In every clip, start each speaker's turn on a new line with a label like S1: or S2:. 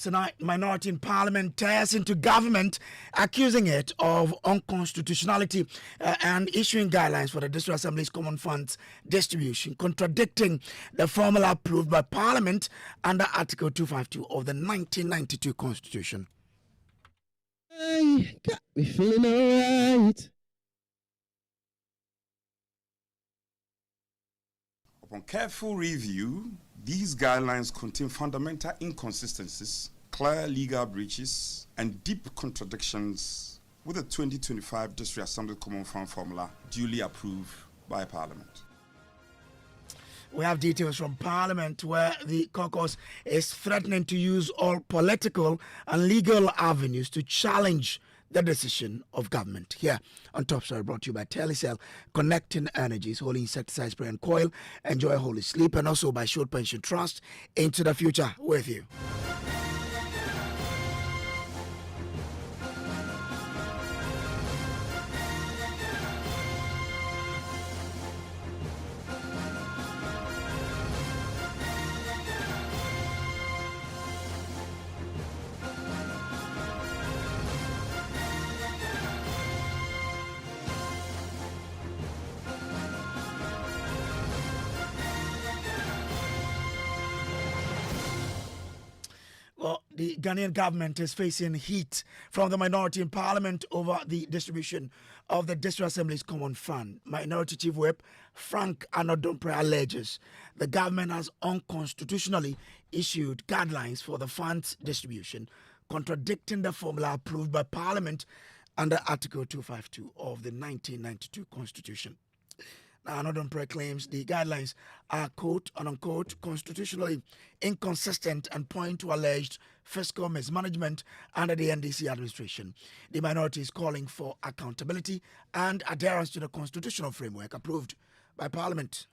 S1: tonight, minority in parliament tears into government, accusing it of unconstitutionality and issuing guidelines for the District Assemblies Common Fund's distribution, contradicting the formula approved by parliament under Article 252 of the 1992 Constitution.
S2: I got me feeling alright.
S3: Upon careful review, these guidelines contain fundamental inconsistencies, clear legal breaches, and deep contradictions with the 2025 District Assembly Common Fund formula duly approved by Parliament.
S1: We have details from Parliament where the caucus is threatening to use all political and legal avenues to challenge the decision of government. Here on Top Story, brought to you by Telecel, Connecting Energies, Holy Insecticide Spray and Coil, Enjoy Holy Sleep, and also by Short Pension Trust, Into the Future with you. Well, the Ghanaian government is facing heat from the minority in parliament over the distribution of the District Assemblies Common Fund. Minority Chief Whip Frank Anodompre alleges the government has unconstitutionally issued guidelines for the fund's distribution, contradicting the formula approved by Parliament under Article 252 of the 1992 Constitution. Now, Anodompre claims the guidelines are, quote, unquote, constitutionally inconsistent and point to alleged fiscal mismanagement under the NDC administration. The minority is calling for accountability and adherence to the constitutional framework approved by Parliament.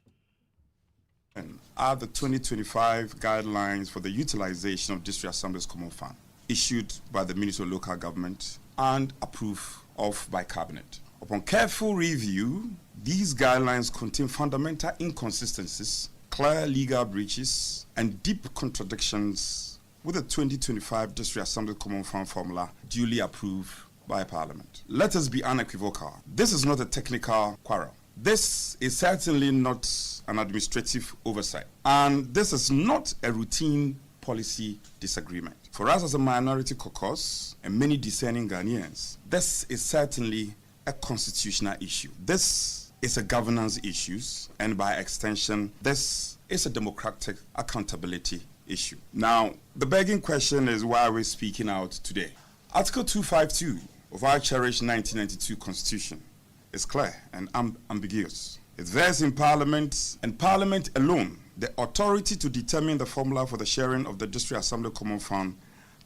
S3: And are the 2025 guidelines for the utilization of District Assemblies Common Fund, issued by the Ministry of Local Government and approved of by Cabinet. Upon careful review, these guidelines contain fundamental inconsistencies, clear legal breaches, and deep contradictions with the 2025 District Assembly Common Fund formula duly approved by Parliament. Let us be unequivocal. This is not a technical quarrel. This is certainly not an administrative oversight. And this is not a routine policy disagreement. For us as a minority caucus and many discerning Ghanaians, this is certainly a constitutional issue. This is a governance issue, and by extension, this is a democratic accountability issue. Now, the begging question is why we're speaking out today. Article 252 of our cherished 1992 Constitution is clear and ambiguous. It vests in Parliament, and Parliament alone, the authority to determine the formula for the sharing of the District Assembly Common Fund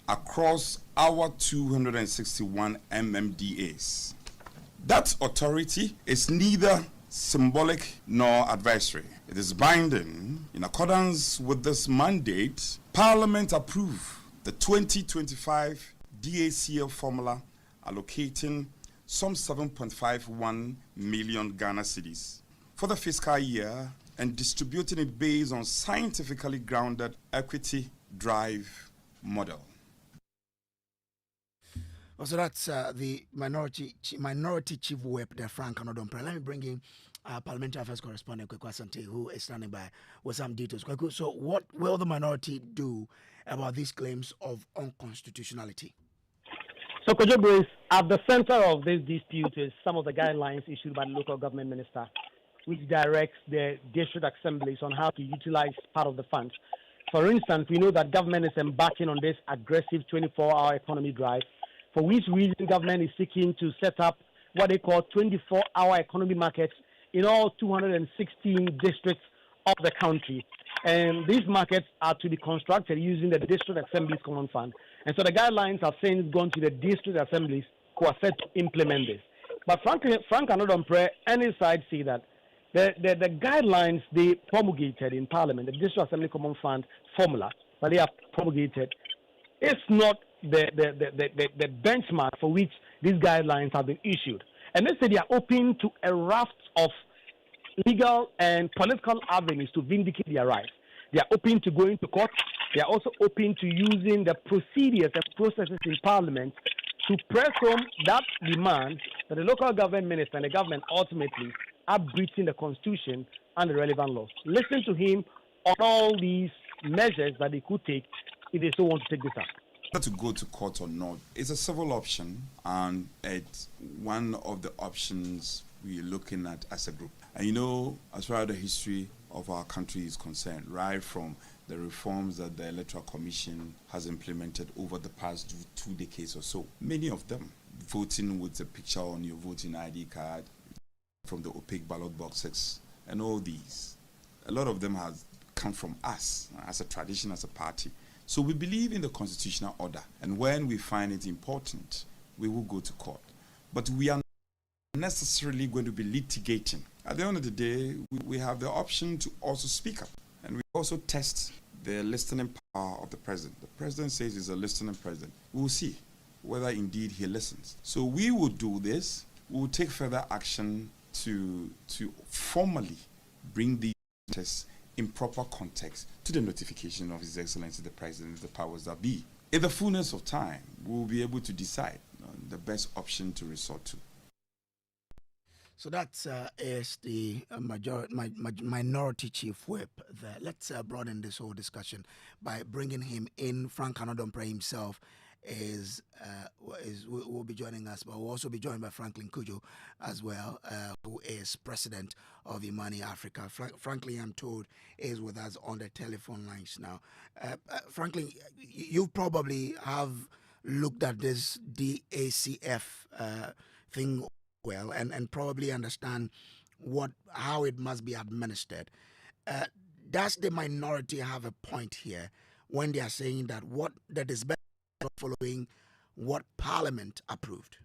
S3: across our 261 MMDAs. That authority is neither symbolic nor advisory. It is binding. In accordance with this mandate, Parliament approved the 2025 DACF formula allocating some 7.51 million Ghana cedis for the fiscal year and distributing it based on scientifically grounded equity drive model.
S1: So that's the minority chief whip, there, Frank Anodompre. Let me bring in parliamentary affairs correspondent Kwaku Asante, who is standing by with some details. Kwaku, so what will the minority do about these claims of unconstitutionality?
S4: So, Kojo, at the center of this dispute is some of the guidelines issued by the local government minister, which directs the district assemblies on how to utilize part of the funds. For instance, we know that government is embarking on this aggressive 24-hour economy drive, for which reason government is seeking to set up what they call 24-hour economy markets in all 216 districts of the country. And these markets are to be constructed using the District Assemblies Common Fund. And so the guidelines are saying it's gone to the district assemblies who are set to implement this. But Frank Anodompre and his side see that the guidelines they promulgated in Parliament, the District Assembly Common Fund formula that they have promulgated, is not the benchmark for which these guidelines have been issued. And they say they are open to a raft of legal and political avenues to vindicate their rights. They are open to going to court. They are also open to using the procedures and processes in Parliament to press home that demand that the local government minister and the government ultimately are breaching the Constitution and the relevant laws. Listen to him on all these measures that they could take if they so want to take this up.
S3: Whether to go to court or not, it's a civil option, and it's one of the options we're looking at as a group. And you know, as far as the history of our country is concerned, right from the reforms that the Electoral Commission has implemented over the past 2 decades or so, many of them, voting with a picture on your voting ID card, from the opaque ballot boxes, and all these, a lot of them have come from us as a tradition, as a party. So we believe in the constitutional order, and when we find it important, we will go to court. But we are not necessarily going to be litigating. At the end of the day, we have the option to also speak up, and we also test the listening power of the president. The president says he's a listening president. We will see whether indeed he listens. So we will do this. We will take further action to formally bring these tests in proper context to the notification of His Excellency the President, the powers that be. In the fullness of time, we will be able to decide on the best option to resort to.
S1: So that is the minority chief whip there. Let's broaden this whole discussion by bringing him in. Frank Anodompre himself will be joining us, but we'll also be joined by Franklin Kojo as well, who is president of Imani Africa. Franklin, I'm told, is with us on the telephone lines now. Franklin, you probably have looked at this DACF thing well and probably understand how it must be administered. Does the minority have a point here when they are saying that is better following what Parliament approved?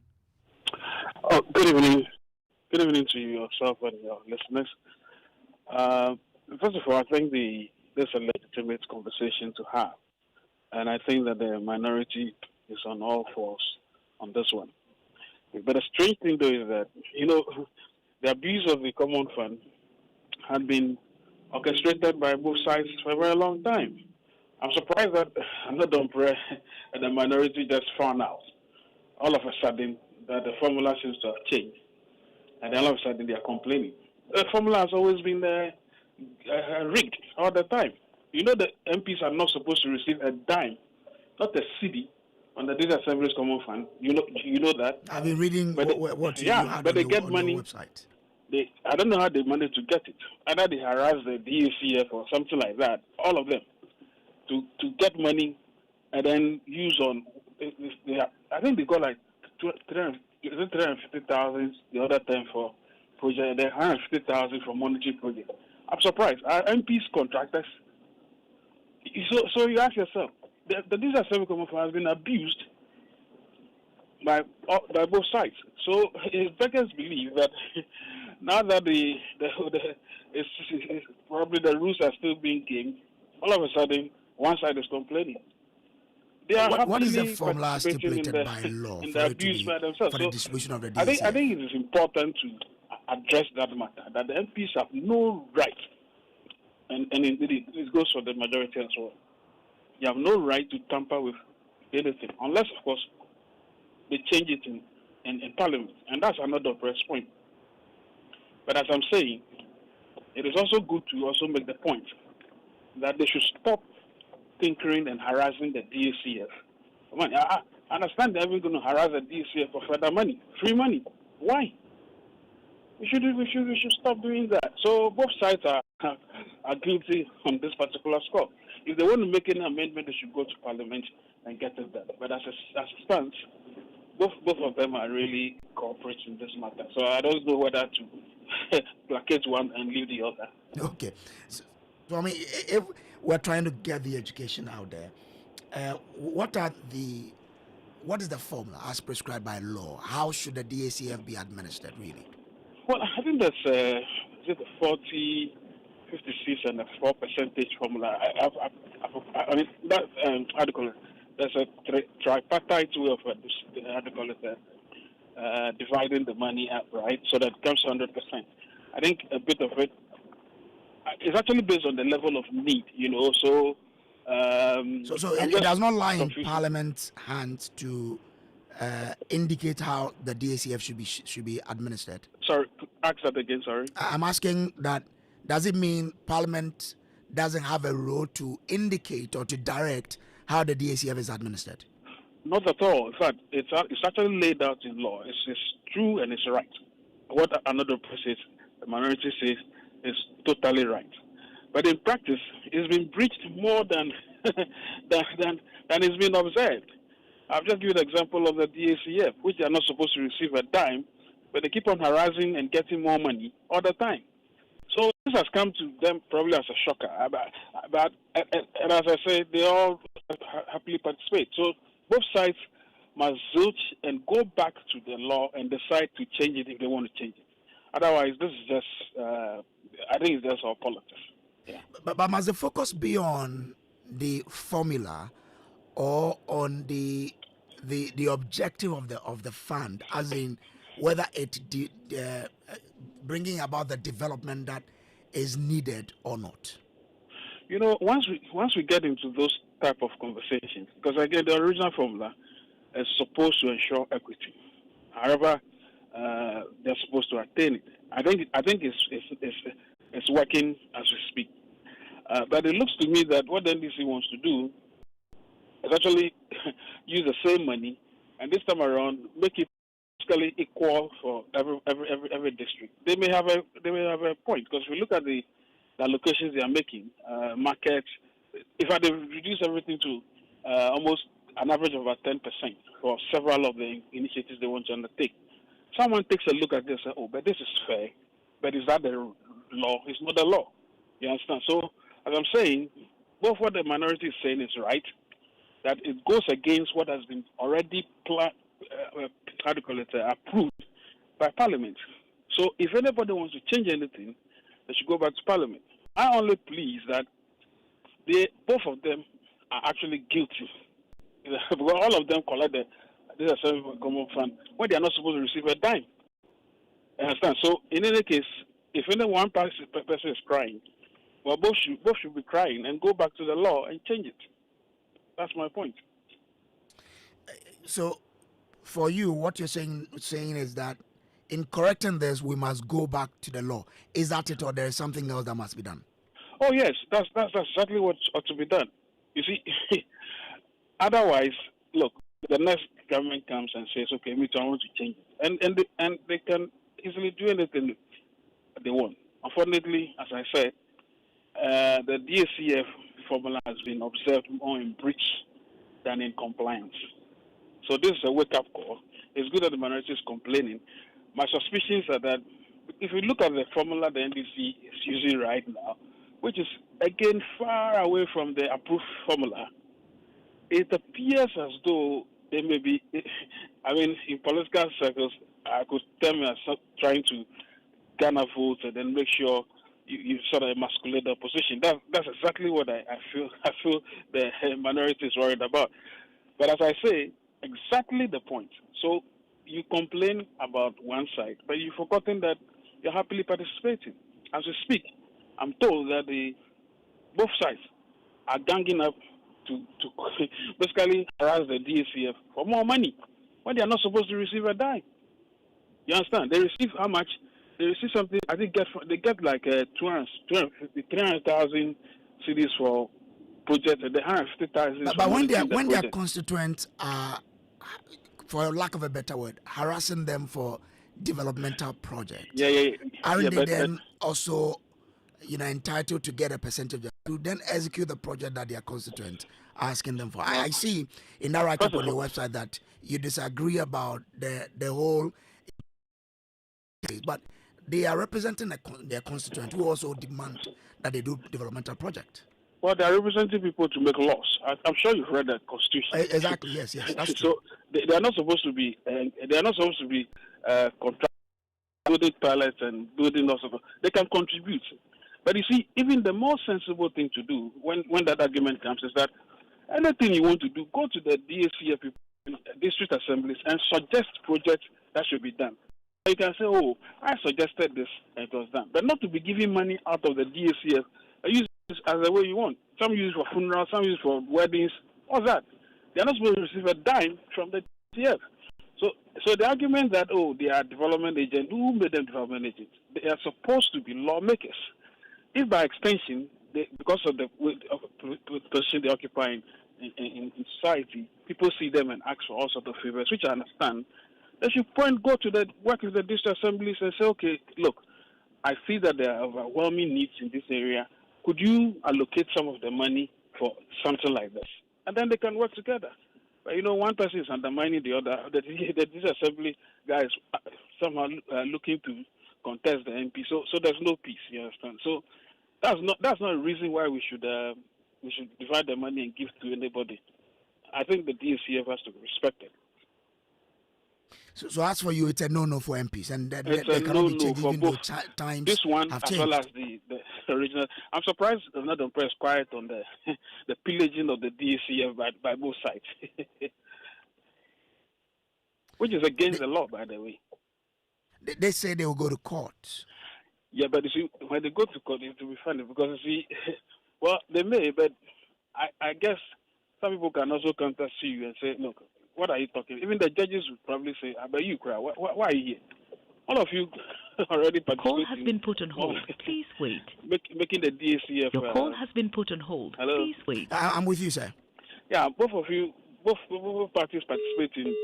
S5: Oh, good evening. Good evening to yourself and your listeners. First of all, I think there's a legitimate conversation to have. And I think that the minority is on all fours on this one. But the strange thing, though, is that, the abuse of the Common Fund had been orchestrated by both sides for a very long time. I'm surprised that Anodompre and the minority just found out all of a sudden that the formula seems to have changed. And then all of a sudden they are complaining. The formula has always been rigged all the time. You know the MPs are not supposed to receive a dime, not a cedi, on the District Assemblies Common Fund. You know that.
S1: I've been reading what you had
S5: but
S1: on
S5: they get
S1: your
S5: money.
S1: Website.
S5: I don't know how they managed to get it. Either they harass the DACF or something like that. All of them to get money and then use on. I think they got like 350,000 the other time for project, then 150,000 for monetary project. I'm surprised. Are MPs contractors? So you ask yourself, the District Assembly Common Fund has been abused by both sides. So it beggars believe that now that probably the rules are still being gamed, all of a sudden one side is complaining. They are
S1: what is the
S5: happily
S1: formula
S5: participating
S1: stipulated by law
S5: in
S1: for,
S5: the
S1: it to
S5: abuse
S1: be,
S5: by themselves.
S1: for the distribution of the
S5: I
S1: DACF?
S5: think it is important to address that matter, that the MPs have no right, and indeed it goes for the majority as well. You have no right to tamper with anything, unless, of course, they change it in Parliament. And that's another press point. But as I'm saying, it is also good to also make the point that they should stop tinkering and harassing the DACF. I understand they're even going to harass the DACF for further money, free money. Why? We should stop doing that. So both sides are guilty on this particular score. If they want to make any amendment, they should go to Parliament and get it done. But as it stands, both of them are really cooperating in this matter. So I don't know whether to placate one and leave the other.
S1: Okay. So I mean, if we're trying to get the education out there, what is the formula as prescribed by law? How should the DACF be administered, really?
S5: Well, I think that's the 40, 56, and a 4% formula. I mean, that, how do you call it? There's a tripartite way of dividing the money up, right? So that comes 100%. I think a bit of it is actually based on the level of need, So
S1: So it does not lie in Parliament's hands to indicate how the DACF should be administered.
S5: Sorry, ask that again. Sorry.
S1: I'm asking that. Does it mean Parliament doesn't have a role to indicate or to direct how the DACF is administered?
S5: Not at all. In fact, it's actually laid out in law. It's true and it's right. What another person says, the minority says, is totally right. But in practice, it's been breached more than than it's been observed. I've just given an example of the DACF, which they are not supposed to receive a dime, but they keep on harassing and getting more money all the time. So this has come to them probably as a shocker. But and as I say, they all happily participate. So both sides must zilch and go back to the law and decide to change it if they want to change it. Otherwise, this is just, I think it's just all politics. Yeah.
S1: But must the focus be on the formula or on the objective of the fund, as in whether it bringing about the development that is needed or not?
S5: You know, once we get into those type of conversations, because again, the original formula is supposed to ensure equity. However, they're supposed to attain it. I think it's working as we speak. But it looks to me that what the NDC wants to do is actually use the same money, and this time around make it fiscally equal for every district. They may have a point, because if we look at the allocations they are making, markets, if they reduce everything to almost an average of about 10% for several of the initiatives they want to undertake, someone takes a look at this and say, oh, but this is fair, but is that the law? It's not the law. You understand? So, as I'm saying, both what the minority is saying is right, that it goes against what has been already approved by Parliament. So if anybody wants to change anything, they should go back to Parliament. I only please that both of them are actually guilty. Because all of them collect the District Assemblies Common Fund when they are not supposed to receive a dime. You understand? So in any case, if any one person is crying, well, both should be crying and go back to the law and change it. That's my point.
S1: So, for you, what you're saying is that in correcting this, we must go back to the law. Is that it, or there is something else that must be done?
S5: Oh yes, that's exactly what ought to be done. You see, otherwise, look, the next government comes and says, "Okay, me too, I want to change it," and they can easily do anything they want. Unfortunately, as I said, the DACF formula has been observed more in breach than in compliance. So this is a wake-up call. It's good that the minority is complaining. My suspicions are that if you look at the formula the NDC is using right now, which is again far away from the approved formula, it appears as though they may be, I mean, in political circles, I could tell me as trying to garner votes and then make sure you sort of emasculate the opposition. That's exactly what I feel. I feel the minority is worried about. But as I say, exactly the point. So you complain about one side, but you've forgotten that you're happily participating. As we speak, I'm told that both sides are ganging up to basically harass the DACF for more money when they are not supposed to receive a dime. You understand? They receive how much? They receive something. I think they get like 300,000 CDs for projects, and 150,000.
S1: But when their constituents are, for lack of a better word, harassing them for developmental projects, aren't they then also, entitled to get a percentage to then execute the project that their constituents are asking them for? I see in that write-up on your website that you disagree about the whole, but they are representing their constituent who also demand that they do developmental project.
S5: Well, they are representing people to make laws. I'm sure you've read the Constitution.
S1: Exactly. Yes. That's true.
S5: So they are not supposed to be. Building pilots and building lots of. They can contribute, but you see, even the more sensible thing to do when that argument comes is that anything you want to do, go to the DACF people, district assemblies, and suggest projects that should be done. You can say, "Oh, I suggested this, and it was done," but not to be giving money out of the DACF. Use as the way you want. Some use it for funerals, some use it for weddings. What's that? They're not supposed to receive a dime from the DACF. So the argument that, they are development agents, who made them development agents? They are supposed to be lawmakers. If by extension, because of the position they occupy in society, people see them and ask for all sorts of favors, which I understand, they should go to work with the district assemblies and say, okay, look, I see that there are overwhelming needs in this area. Could you allocate some of the money for something like this? And then they can work together. But, one person is undermining the other. The district assembly guys somehow looking to contest the MP. So there's no peace, you understand? So that's not a reason why we should divide the money and give to anybody. I think the DACF has to be respected.
S1: So as for you, it's a no-no for MPs, and they
S5: no
S1: cannot be changed
S5: for
S1: even
S5: both.
S1: though times
S5: this one
S1: have
S5: as
S1: changed.
S5: well as the original. I'm surprised the Northern Press quiet on the the pillaging of the DACF by both sides, which is against the law, by the way.
S1: They say they will go to court.
S5: Yeah, but you see, when they go to court, it will be funny because you see, well, they may, but I guess some people can also contact you and say, look, what are you talking? Even the judges would probably say, but you cry. Why are you here? All of you already participating.
S6: Call has been put on hold. Please wait.
S5: Making the DACF.
S6: Your call has been put on hold.
S5: Hello?
S6: Please wait.
S1: I'm with you, sir.
S5: Yeah, both of you, both parties participate in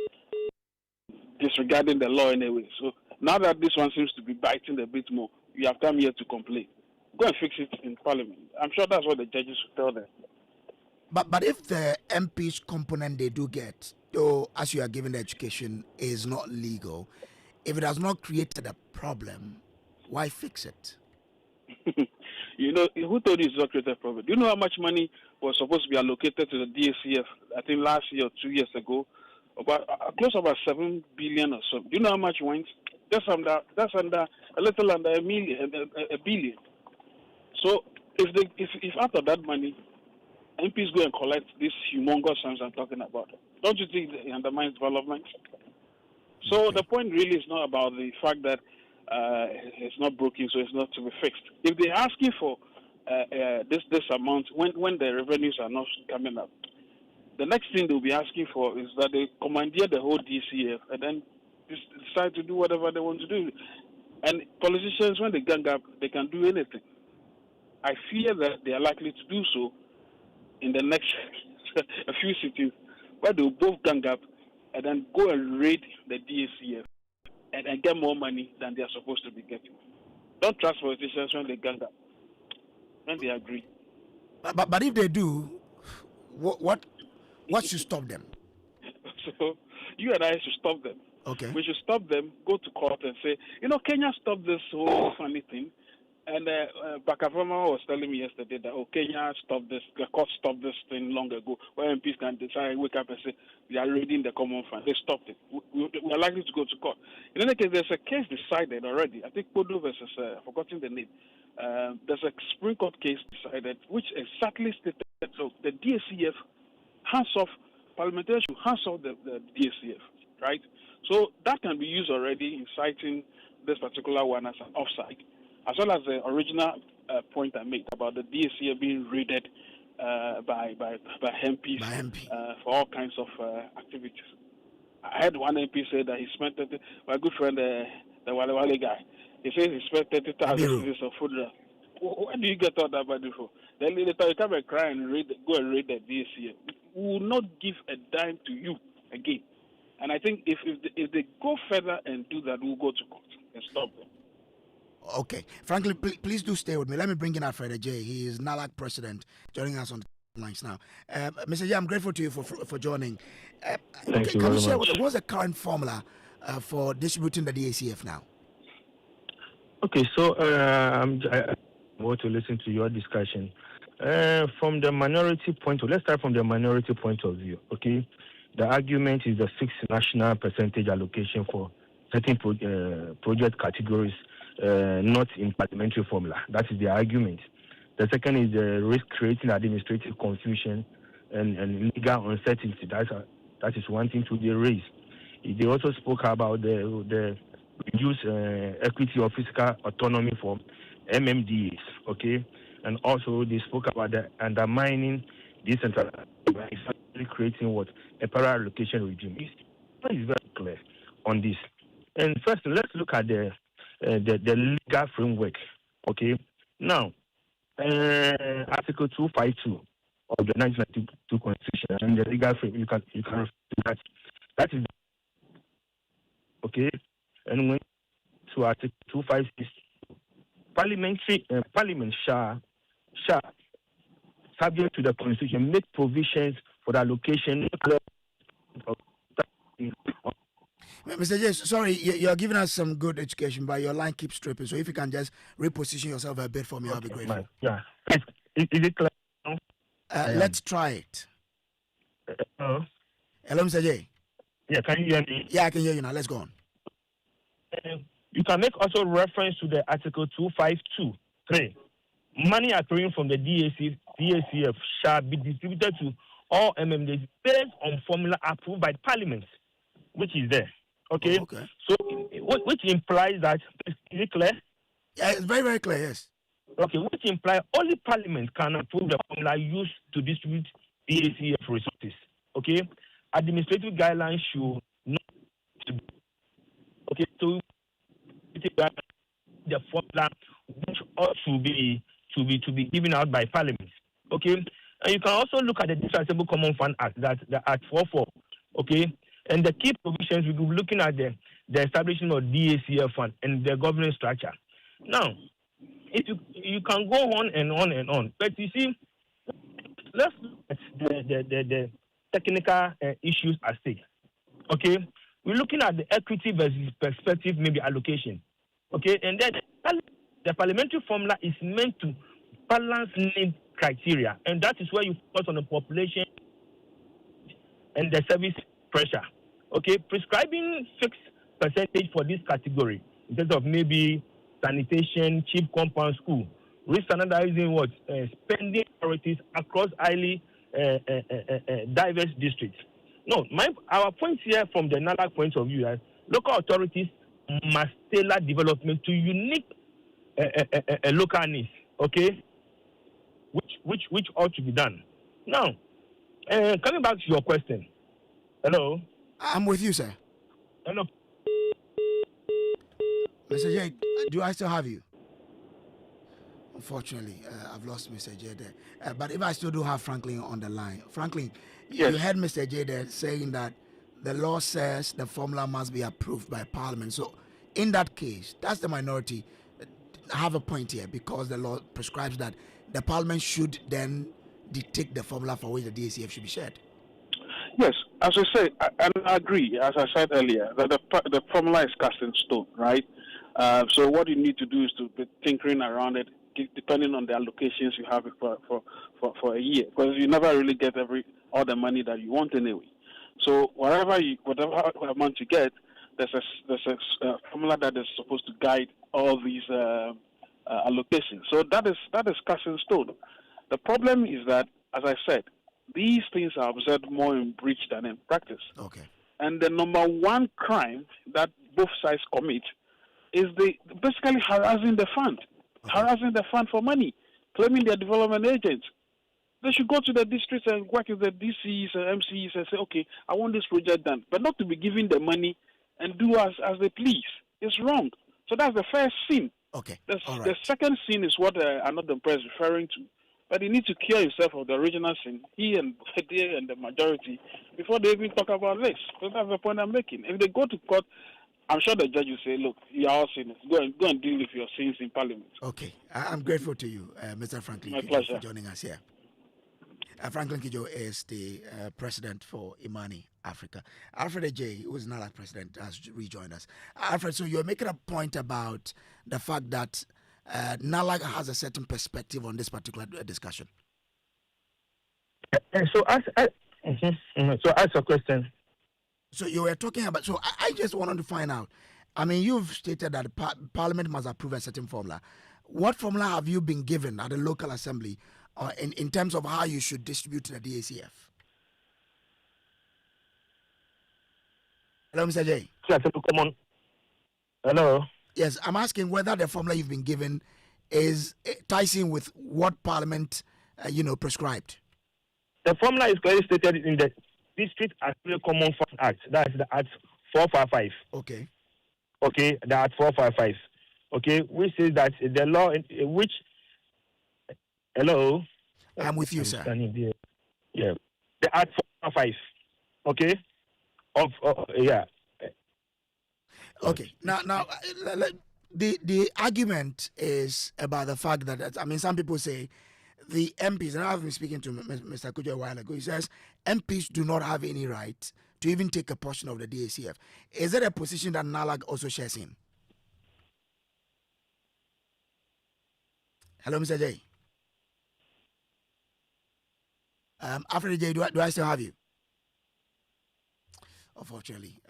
S5: disregarding the law anyway. So now that this one seems to be biting a bit more, you have come here to complain. Go and fix it in Parliament. I'm sure that's what the judges will tell them.
S1: But if the MP's component they do get, though, as you are given the education, is not legal, if it has not created a problem, why fix it?
S5: Who told you it's not created a problem? Do you know how much money was supposed to be allocated to the DACF, I think last year or 2 years ago? Close to about 7 billion or so. Do you know how much went? That's under a little under a billion. So if out of that money, MPs go and collect these humongous sums I'm talking about, don't you think it undermines development? So the point really is not about the fact that it's not broken, so it's not to be fixed. If they're asking for this amount when the revenues are not coming up, the next thing they'll be asking for is that they commandeer the whole DCF and then decide to do whatever they want to do. And politicians, when they gang up, they can do anything. I fear that they are likely to do so in the next a few cities, where they'll both gang up and then go and raid the DACF and get more money than they are supposed to be getting. Don't trust politicians when they gang up, when they agree.
S1: But if they do, what should stop them?
S5: So you and I should stop them.
S1: Okay.
S5: We should stop them, go to court and say, Kenya stopped this whole funny thing. And Bakavama was telling me yesterday that, Kenya stopped this, the court stopped this thing long ago, where MPs can decide, wake up and say, we are raiding the common fund. They stopped it. We are likely to go to court. In any case, there's a case decided already. I think Kojo versus, I've forgotten the name. There's a Supreme Court case decided, which exactly stated that the DACF hands off, parliamentarians should hands off the DACF, right? So that can be used already in citing this particular one as an offside, as well as the original point I made about the DACF being raided by MPs for all kinds of activities. I heard one MP say that he spent my good friend, the Wale guy, he says he spent 30,000 pieces of food. Where do you get all that money for? Then later you come and cry and go and raid the DACF. We will not give a dime to you again. And I think if they go further and do that, we'll go to court and stop them.
S1: Okay. Frankly, please do stay with me. Let me bring in Alfred J. He is NALAC president, joining us on the lines now. Mr. J, I'm grateful to you for joining.
S2: Thank you
S1: can
S2: very
S1: you share
S2: much.
S1: what's the current formula for distributing the DACF now?
S2: Okay, so I want to listen to your discussion. From the minority point of let's start from the minority point of view, okay? The argument is the fixed national percentage allocation for certain project categories, not in parliamentary formula. That is the argument. The second is the risk creating administrative confusion and legal uncertainty. That is one thing to be raised. They also spoke about the reduced equity or fiscal autonomy for MMDAs, okay? and also they spoke about the undermining decentralization, essentially creating what a parallel allocation regime. It's very clear on this. And first, let's look at the legal framework. Okay, now Article 252 of the 1992 Constitution and the legal framework. You can that is okay. And when to Article 256, Parliament shall subject to the Constitution make provisions for the allocation of.
S1: Mr. J, sorry, you're giving us some good education, but your line keeps tripping. So if you can just reposition yourself a bit for me, I'll be grateful.
S2: Yeah. Is it clear?
S1: Let's try it.
S2: Hello,
S1: Mr. J.
S2: Yeah, can you hear me?
S1: Yeah, I can hear you now. Let's go on.
S2: You can make also reference to the Article 252.3. Money accruing from the DACF shall be distributed to all MMDs based on formula approved by Parliament, which is there. Okay?
S1: Oh, okay.
S2: So, which implies that, is it clear?
S1: Yeah, it's very, very clear, yes.
S2: Okay, which implies only Parliament can approve the formula used to distribute DACF resources. Okay? Administrative guidelines should not be. Okay, so the formula which ought to be given out by Parliament. Okay? And you can also look at the District Assemblies Common Fund Act, the Act 44. Okay? And the key provisions, we'll be looking at the establishment of DACF fund and the governance structure. Now, if you can go on and on and on, but you see, let's look at the technical issues at stake. Okay, we're looking at the equity versus perspective, maybe allocation. Okay, and then the parliamentary formula is meant to balance need criteria, and that is where you focus on the population and the service pressure. Okay, prescribing fixed percentage for this category in terms of maybe sanitation, cheap compound school, re-standardizing what spending priorities across highly diverse districts. No, our point here from the NALAC point of view is local authorities must tailor development to unique local needs. Okay, which ought to be done. Now, coming back to your question. Hello.
S1: I'm with you, sir.
S2: Hello.
S1: Mr. J, do I still have you? Unfortunately, I've lost Mr. J there. But if I still do have Franklin on the line. Franklin,
S5: Yes.
S1: You heard Mr. J there saying that the law says the formula must be approved by Parliament. So in that case, that's the minority. Have a point here because the law prescribes that the Parliament should then dictate the formula for which the DACF should be shared.
S5: Yes, as I say, I agree, as I said earlier, that the formula is cast in stone, right? So what you need to do is to be tinkering around it, depending on the allocations you have for a year, because you never really get all the money that you want anyway. So whatever amount you get, there's a formula that is supposed to guide all these allocations. So that is cast in stone. The problem is that, as I said, these things are observed more in breach than in practice.
S1: Okay.
S5: And the number one crime that both sides commit is basically harassing the fund, harassing the fund for money, claiming they're development agents. They should go to the districts and work with the DCs and MCs and say, okay, I want this project done, but not to be giving the money and do as they please. It's wrong. So that's the first sin.
S1: Okay.
S5: The second sin is what another press is referring to. But he needs to cure himself of the original sin, he and the majority, before they even talk about this. So that's the point I'm making. If they go to court, I'm sure the judge will say, look, you are all sinners. Go and deal with your sins in Parliament.
S1: Okay. I'm grateful to you, Mr. Franklin
S5: My
S1: Kojo,
S5: pleasure.
S1: for joining us here. Franklin Kojo is the president for Imani Africa. Alfred Ajay, who is now president, has rejoined us. Alfred, so you're making a point about the fact that NALAC has a certain perspective on this particular discussion.
S2: So ask a question.
S1: So you were talking about, so I just wanted to find out, I mean, you've stated that Parliament must approve a certain formula. What formula have you been given at the local assembly in terms of how you should distribute to the DACF? Hello, Mr. J.
S2: Come on. Hello.
S1: Yes, I'm asking whether the formula you've been given ties in with what Parliament, prescribed?
S2: The formula is clearly stated in the District Assemblies Common Fund Act. That's the Act 455.
S1: Okay.
S2: Okay, the Act 455. Okay, which says that the law in which. Hello.
S1: I'm with you, sir.
S2: Yeah, the Act 455. Okay. Yeah.
S1: Okay. Now, the argument is about the fact that some people say the MPs, and I've been speaking to Mr. Kojo a while ago. He says MPs do not have any right to even take a portion of the DACF. Is that a position that NALAG also shares in? Hello, Mr. J. After J, do I still have you? Unfortunately,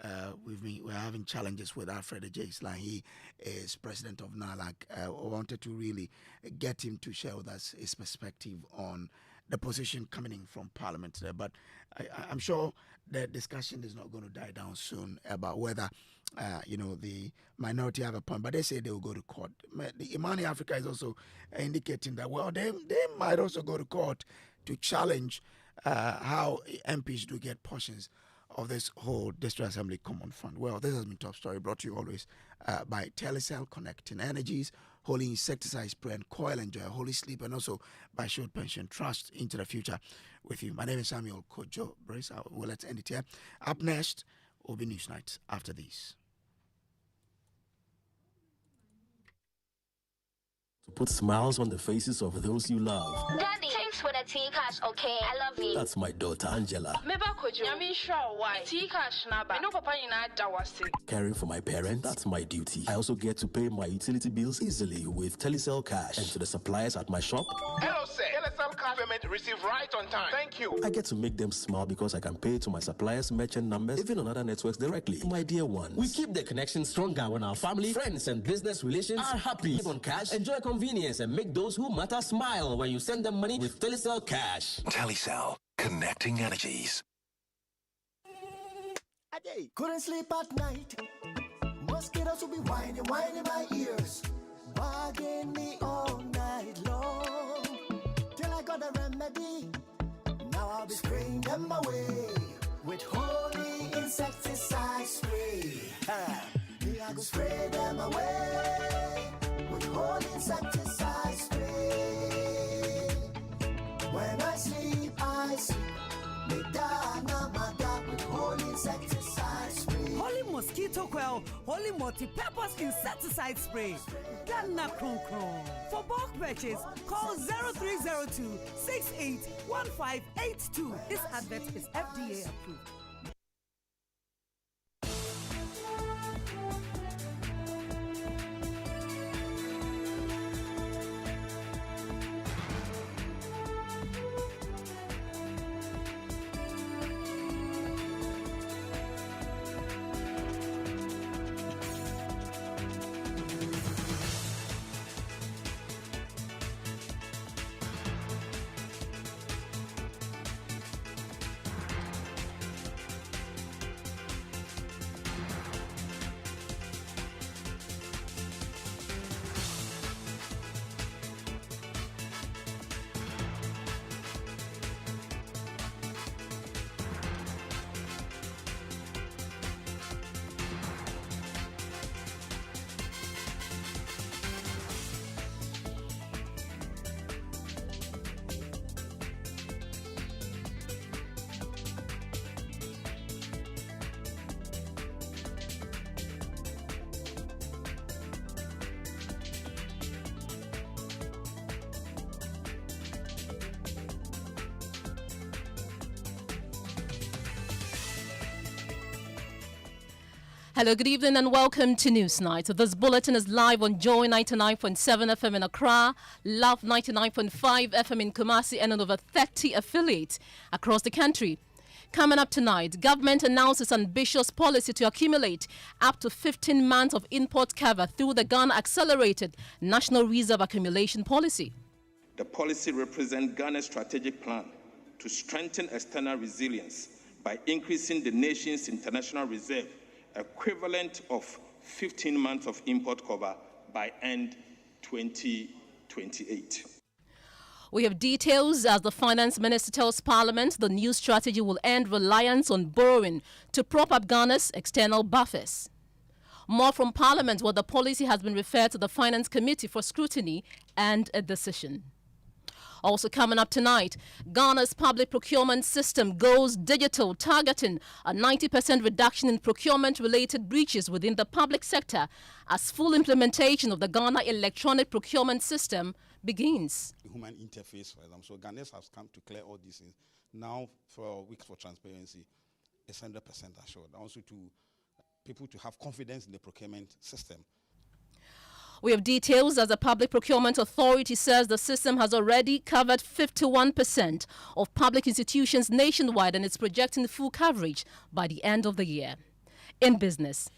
S1: we're having challenges with Alfred J's line. He is president of NALAG. I wanted to really get him to share with us his perspective on the position coming in from Parliament today. But I'm sure the discussion is not going to die down soon about whether, the minority have a point. But they say they will go to court. The Imani Africa is also indicating that, well, they might also go to court to challenge how MPs do get portions of this whole District Assembly Common Fund. Well, this has been Top Story, brought to you always by Telecel, Connecting Energies, Holy Insecticide Spray and Coil, Enjoy Holy Sleep, and also by Shield Pension Trust, into the future with you. My name is Samuel Kojo. Brace, well, let's end it here. Up next will be Newsnight after these.
S7: To put smiles on the faces of those you love.
S8: Daddy, thanks for the tea cash, okay? I love you.
S7: That's my daughter, Angela. Caring for my parents, that's my duty. I also get to pay my utility bills easily with Telecel Cash. And to the suppliers at my shop.
S9: Hello, sir. Telecel Cash payment received right on time. Thank you.
S7: I get to make them smile because I can pay to my suppliers' merchant numbers, even on other networks directly. My dear ones.
S10: We keep the connection stronger when our family, friends, and business relations are happy. Live on cash, enjoy convenience, and make those who matter smile when you send them money with Telecel Cash.
S11: Telecel, connecting energies.
S12: Couldn't sleep at night. Mosquitoes will be whining my ears, bugging me all night long. Till I got a remedy. Now I'll be spraying them away with holy insecticide spray. I go spray them away with holy insecticide spray. When I sleep, me dana mada with holy insecticide spray.
S13: Holy mosquito coil, holy multi-purpose insecticide spray. Dana kron kron. For bulk purchase, call 0302 681582. This advert is FDA approved.
S14: Hello, good evening and welcome to Newsnight. This bulletin is live on Joy 99.7 FM in Accra, Love 99.5 FM in Kumasi, and on over 30 affiliates across the country. Coming up tonight, government announces ambitious policy to accumulate up to 15 months of import cover through the Ghana Accelerated National Reserve Accumulation Policy.
S15: The policy represents Ghana's strategic plan to strengthen external resilience by increasing the nation's international reserve equivalent of 15 months of import cover by end 20 2028.
S14: We have details as the finance minister tells Parliament the new strategy will end reliance on borrowing to prop up Ghana's external buffers. More from Parliament, where the policy has been referred to the Finance Committee for scrutiny and a decision. Also coming up tonight, Ghana's public procurement system goes digital, targeting a 90% reduction in procurement-related breaches within the public sector as full implementation of the Ghana electronic procurement system begins.
S16: Human interface for them. So Ghanaians have come to clear all these things. Now, for Weeks for Transparency, it's 100% assured. Also to people to have confidence in the procurement system.
S14: We have details as the Public Procurement Authority says the system has already covered 51% of public institutions nationwide and is projecting full coverage by the end of the year. In business,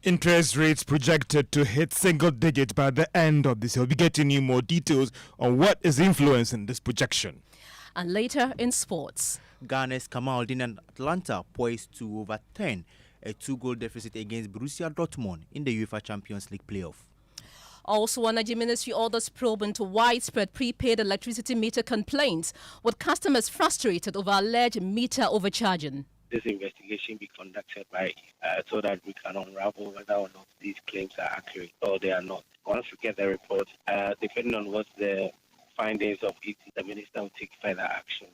S17: interest rates projected to hit single digit by the end of this year. We'll be getting you more details on what is influencing this projection.
S14: And later in sports,
S18: Ghana's Kamaldeen and Atlanta poised to overturn a 2-goal deficit against Borussia Dortmund in the UEFA Champions League playoff.
S14: Also, Energy Ministry orders probe into widespread prepaid electricity meter complaints, with customers frustrated over alleged meter overcharging.
S19: This investigation be conducted by so that we can unravel whether or not these claims are accurate or they are not. Once we get the report, depending on what the findings of it, the minister will take further action.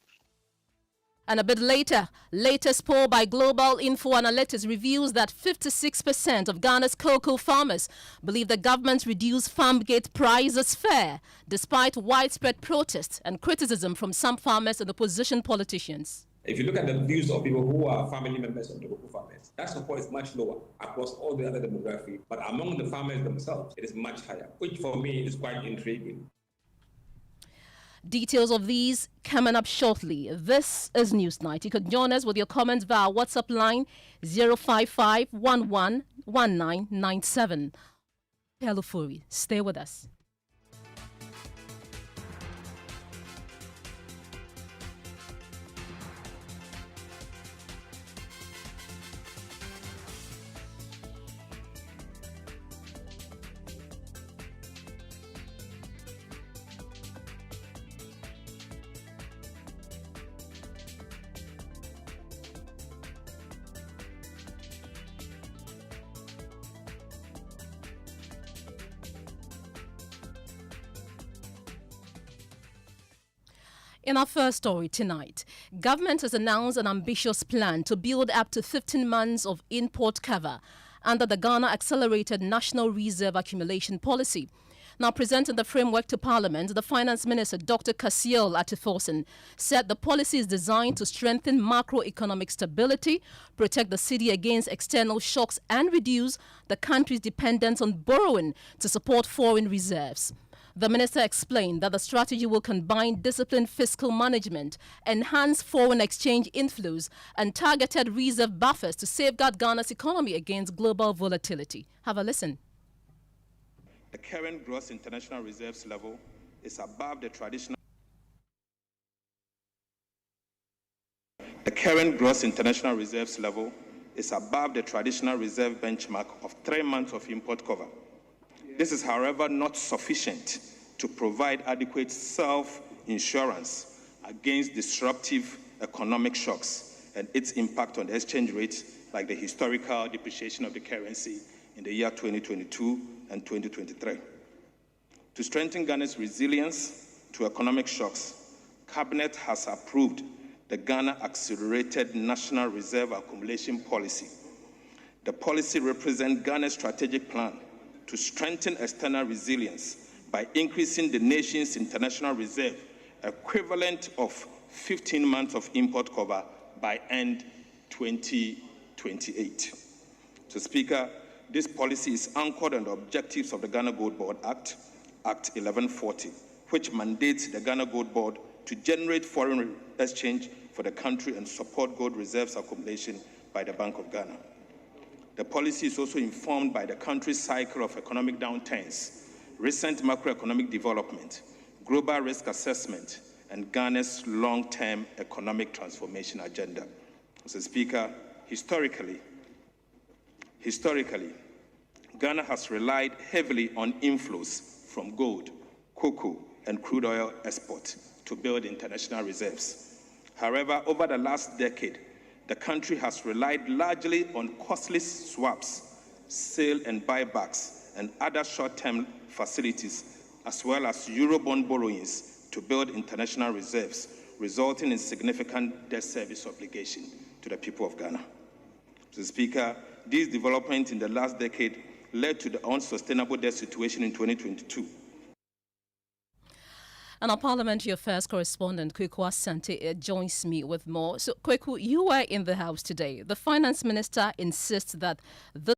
S14: And a bit later, latest poll by Global Info Analytics reveals that 56% of Ghana's cocoa farmers believe the government's reduced farm gate price is fair, despite widespread protests and criticism from some farmers and opposition politicians.
S20: If you look at the views of people who are family members of the cocoa farmers, that support is much lower across all the other demography. But among the farmers themselves, it is much higher, which for me is quite intriguing.
S14: Details of these coming up shortly. This is Newsnight. You can join us with your comments via WhatsApp line 055-11-1997. Hello, Ofori. Stay with us. In our first story tonight, government has announced an ambitious plan to build up to 15 months of import cover under the Ghana Accelerated National Reserve Accumulation Policy. Now presenting the framework to Parliament, the Finance Minister, Dr. Kasiel Atiforsen, said the policy is designed to strengthen macroeconomic stability, protect the city against external shocks, and reduce the country's dependence on borrowing to support foreign reserves. The minister explained that the strategy will combine disciplined fiscal management, enhance foreign exchange inflows, and targeted reserve buffers to safeguard Ghana's economy against global volatility. Have a listen.
S15: The current gross international reserves level is above the traditional. The current gross international reserves level is above the traditional reserve benchmark of 3 months of import cover. This is, however, not sufficient to provide adequate self-insurance against disruptive economic shocks and its impact on the exchange rate, like the historical depreciation of the currency in the year 2022 and 2023. To strengthen Ghana's resilience to economic shocks, Cabinet has approved the Ghana Accelerated National Reserve Accumulation Policy. The policy represents Ghana's strategic plan to strengthen external resilience by increasing the nation's international reserve equivalent of 15 months of import cover by end 2028. So, Speaker, this policy is anchored on the objectives of the Ghana Gold Board Act, Act 1140, which mandates the Ghana Gold Board to generate foreign exchange for the country and support gold reserves accumulation by the Bank of Ghana. The policy is also informed by the country's cycle of economic downturns, recent macroeconomic development, global risk assessment, and Ghana's long-term economic transformation agenda. Mr. Speaker, historically, Ghana has relied heavily on inflows from gold, cocoa, and crude oil export to build international reserves. However, over the last decade, the country has relied largely on costly swaps, sale and buybacks, and other short-term facilities, as well as Eurobond borrowings to build international reserves, resulting in significant debt service obligation to the people of Ghana. Mr. Speaker, these developments in the last decade led to the unsustainable debt situation in 2022.
S14: And our parliamentary affairs correspondent, Kweku Asante, joins me with more. So, Kweku, you were in the House today. The finance minister insists that the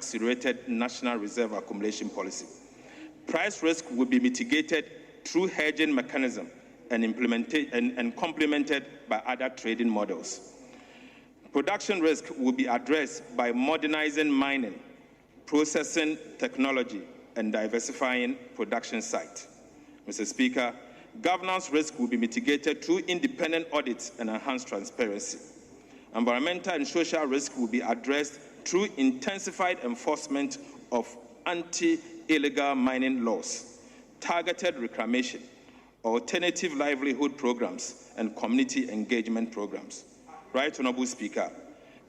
S15: accelerated national reserve accumulation policy. Price risk will be mitigated through hedging mechanism and complemented by other trading models. Production risk will be addressed by modernizing mining, processing technology, and diversifying production sites. Mr. Speaker, governance risk will be mitigated through independent audits and enhanced transparency. Environmental and social risk will be addressed through intensified enforcement of anti-illegal mining laws, targeted reclamation, alternative livelihood programs, and community engagement programs. Right Honorable Speaker,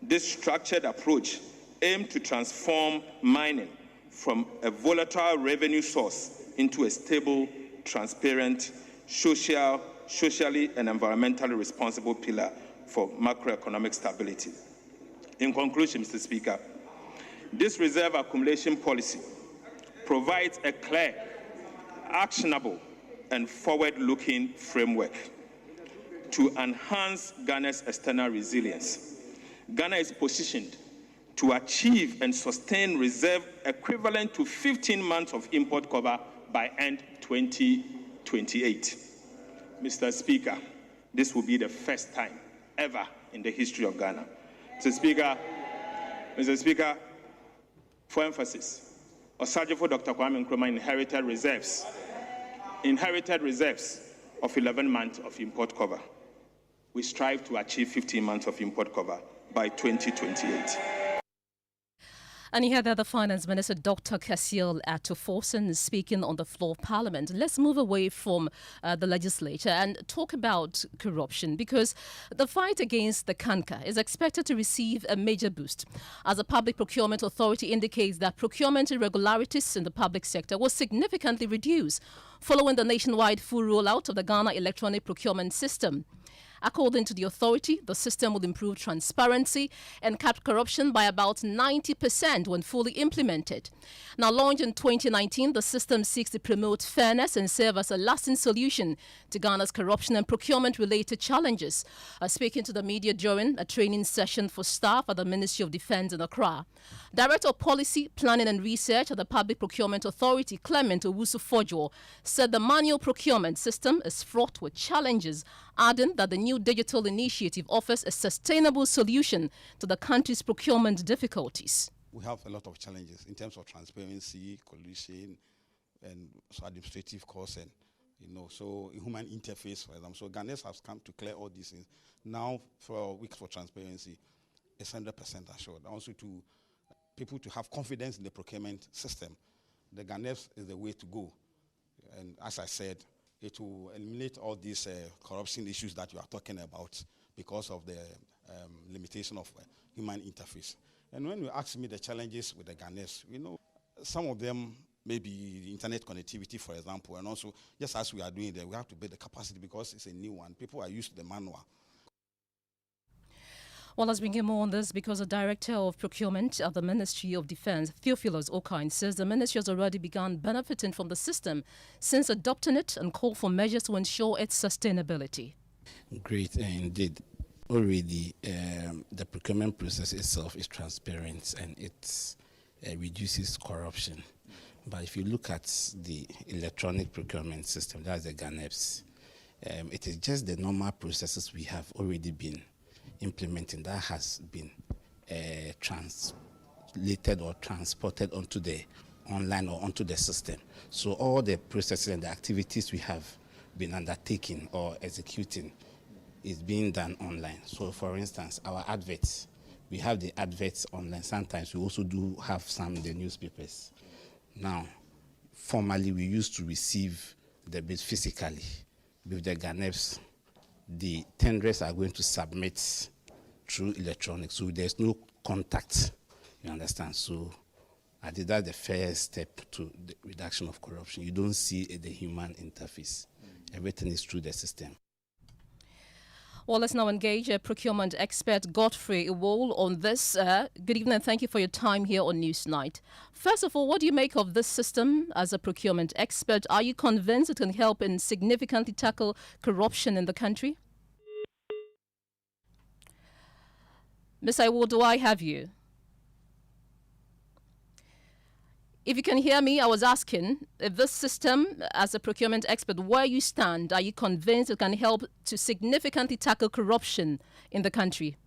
S15: this structured approach aims to transform mining from a volatile revenue source into a stable, transparent, socially and environmentally responsible pillar for macroeconomic stability. In conclusion, Mr. Speaker, this reserve accumulation policy provides a clear, actionable, and forward-looking framework to enhance Ghana's external resilience. Ghana is positioned to achieve and sustain reserve equivalent to 15 months of import cover by end 2028. Mr. Speaker, this will be the first time ever in the history of Ghana. Mr. Speaker, for emphasis, Osajifo Dr. Kwame Nkrumah inherited reserves inherited reserves of 11 months of import cover. We strive to achieve 15 months of import cover by 2028.
S14: And you heard that the Finance Minister, Dr. Kasiel Atoforsen, speaking on the floor of Parliament. Let's move away from the legislature and talk about corruption, because the fight against the canker is expected to receive a major boost, as the Public Procurement Authority indicates that procurement irregularities in the public sector will significantly reduce following the nationwide full rollout of the Ghana electronic procurement system. According to the authority, the system will improve transparency and cut corruption by about 90% when fully implemented. Now, launched in 2019, the system seeks to promote fairness and serve as a lasting solution to Ghana's corruption and procurement-related challenges. Speaking to the media during a training session for staff at the Ministry of Defence in Accra, Director of Policy, Planning and Research at the Public Procurement Authority, Clement Owusu-Fojo, said the manual procurement system is fraught with challenges, adding that the new digital initiative offers a sustainable solution to the country's procurement difficulties.
S16: We have a lot of challenges in terms of transparency, collusion, and so administrative costs, and so human interface for them. So Ghanaians have come to clear all these things. Now, for weeks for transparency, it's 100% assured. Also, to people to have confidence in the procurement system, the Ghanaians is the way to go. And as I said, it will eliminate all these corruption issues that you are talking about because of the limitation of human interface. And when you ask me the challenges with the Ghanaians, some of them may be the internet connectivity, for example, and also, just as we are doing there, we have to build the capacity because it's a new one. People are used to the manual.
S14: Well, let's bring you more on this because the Director of Procurement of the Ministry of Defence, Theophilus Okine, says the ministry has already begun benefiting from the system since adopting it and called for measures to ensure its sustainability.
S21: Great, indeed. Already, the procurement process itself is transparent and it reduces corruption. But if you look at the electronic procurement system, that's the GANEPS, it is just the normal processes we have already been implementing that has been translated or transported onto the online or onto the system. So all the processes and the activities we have been undertaking or executing is being done online. So for instance, our adverts, we have the adverts online. Sometimes we also do have some in the newspapers. Now, formerly we used to receive the bids physically. With the GANEPS, the tenders are going to submit through electronics, so there's no contact, you understand? So I think that's the first step to the reduction of corruption. You don't see the human interface. Everything is through the system.
S14: Well, let's now engage a procurement expert, Godfrey Iwol, on this. Good evening and thank you for your time here on Newsnight. First of all, what do you make of this system as a procurement expert? Are you convinced it can help in significantly tackle corruption in the country? Ms. Iwol, do I have you? If you can hear me, I was asking if this system, as a procurement expert, where you stand, are you convinced it can help to significantly tackle corruption in the country?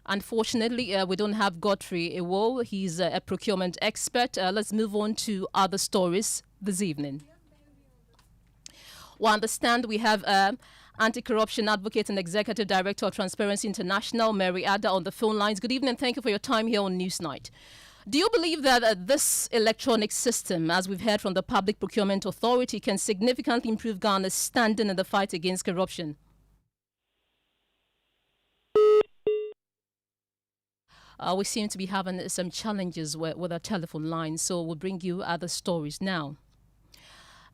S14: Unfortunately, we don't have Godfrey Iwo. He's a procurement expert. Let's move on to other stories this evening. We understand we have anti-corruption advocate and executive director of Transparency International, Mary Ada, on the phone lines. Good evening. Thank you for your time here on Newsnight. Do you believe that this electronic system, as we've heard from the Public Procurement Authority, can significantly improve Ghana's standing in the fight against corruption? We seem to be having some challenges with our telephone line, so we'll bring you other stories now.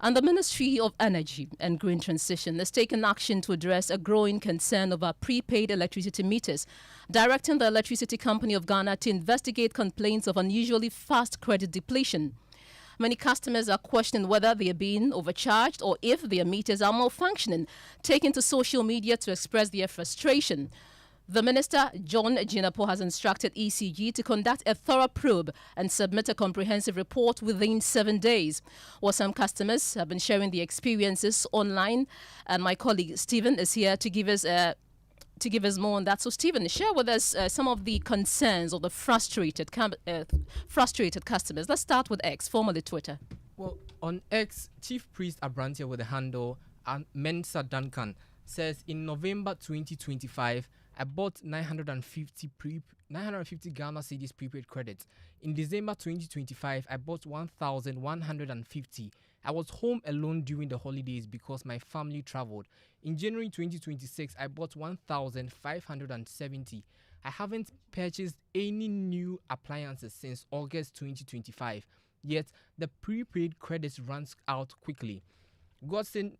S14: And the Ministry of Energy and Green Transition has taken action to address a growing concern over prepaid electricity meters, directing the Electricity Company of Ghana to investigate complaints of unusually fast credit depletion. Many customers are questioning whether they are being overcharged or if their meters are malfunctioning, taking to social media to express their frustration. The Minister, John Jinapo, has instructed ECG to conduct a thorough probe and submit a comprehensive report within 7 days. While some customers have been sharing their experiences online, and my colleague Stephen is here to give us more on that. So, Stephen, share with us some of the concerns of the frustrated customers. Let's start with X, formerly Twitter.
S1: Well,
S4: On X, Chief Priest Abrantia with the handle Mensa Duncan says in November 2025, I bought 950 Ghana cedis prepaid credits. In December 2025, I bought 1,150. I was home alone during the holidays because my family traveled. In January 2026, I bought 1,570. I haven't purchased any new appliances since August 2025. Yet, the prepaid credits runs out quickly. Godson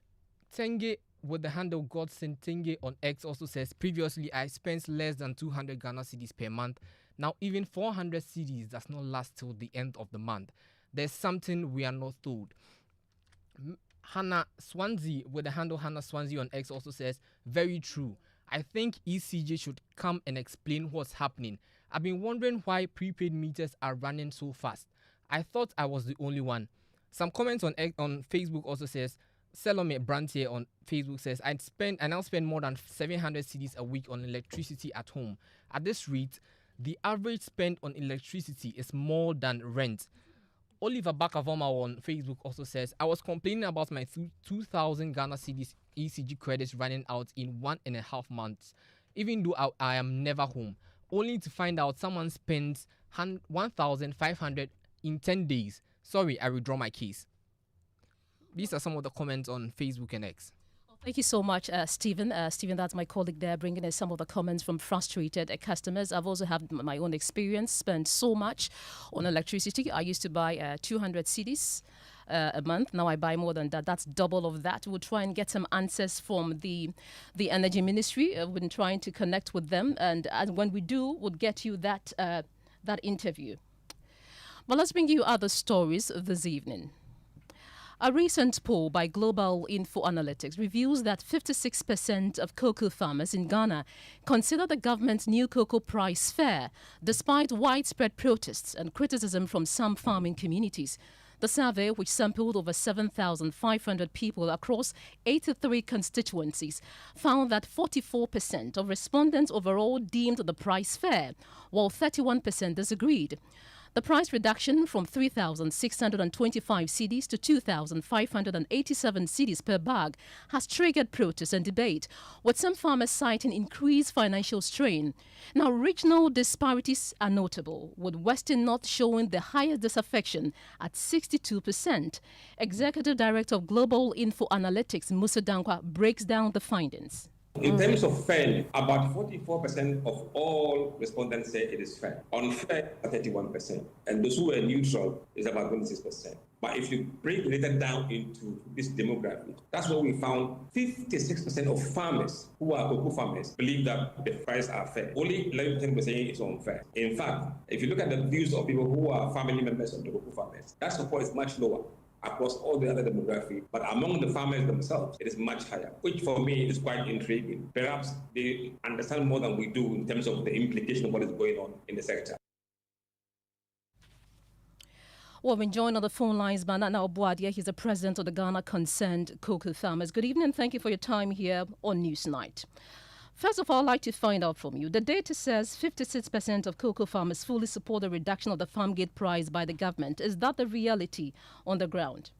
S4: Tenge with the handle Godson Tenge on X also says, previously I spent less than 200 Ghana cedis per month. Now even 400 cedis does not last till the end of the month. There's something we are not told. Hannah Swansea with the handle Hannah Swansea on X also says, very true. I think ECJ should come and explain what's happening. I've been wondering why prepaid meters are running so fast. I thought I was the only one. Some comments on Facebook also says, Selome Brantier on Facebook says, I now spend more than 700 cedis a week on electricity at home. At this rate, the average spend on electricity is more than rent. Oliver Bakavoma on Facebook also says, I was complaining about my 2,000 Ghana cedis ECG credits running out in 1.5 months, even though I am never home, only to find out someone spends 1,500 in 10 days. Sorry, I withdraw my case. These are some of the comments on Facebook and X.
S14: Thank you so much, Stephen. Stephen, that's my colleague there, bringing us some of the comments from frustrated customers. I've also had my own experience, spent so much on electricity. I used to buy 200 cedis a month. Now I buy more than that. That's double of that. We'll try and get some answers from the Energy Ministry. We've been trying to connect with them. And when we do, we'll get you that interview. But let's bring you other stories this evening. A recent poll by Global Info Analytics reveals that 56% of cocoa farmers in Ghana consider the government's new cocoa price fair, despite widespread protests and criticism from some farming communities. The survey, which sampled over 7,500 people across 83 constituencies, found that 44% of respondents overall deemed the price fair, while 31% disagreed. The price reduction from 3,625 cedis to 2,587 cedis per bag has triggered protests and debate, with some farmers citing increased financial strain. Now, regional disparities are notable, with Western North showing the highest disaffection at 62%. Executive Director of Global Info Analytics, Musa Dankwa, breaks down the findings.
S20: In terms of fairness, about 44% of all respondents say it is fair. Unfair, 31%. And those who are neutral is about 26%. But if you break it down into this demographic, that's what we found. 56% of farmers who are cocoa farmers believe that the prices are fair. Only 11% were saying it's unfair. In fact, if you look at the views of people who are family members of the cocoa farmers, that support is much lower across all the other demography, but among the farmers themselves, it is much higher, which for me is quite intriguing. Perhaps they understand more than we do in terms of the implication of what is going on in the sector.
S14: Well, we're joined on the phone lines by Nana Obuadia. He's the president of the Ghana Concerned Cocoa Farmers. Good evening and thank you for your time here on Newsnight. First of all, I'd like to find out from you. The data says 56% of cocoa farmers fully support the reduction of the farm gate price by the government. Is that the reality on the ground?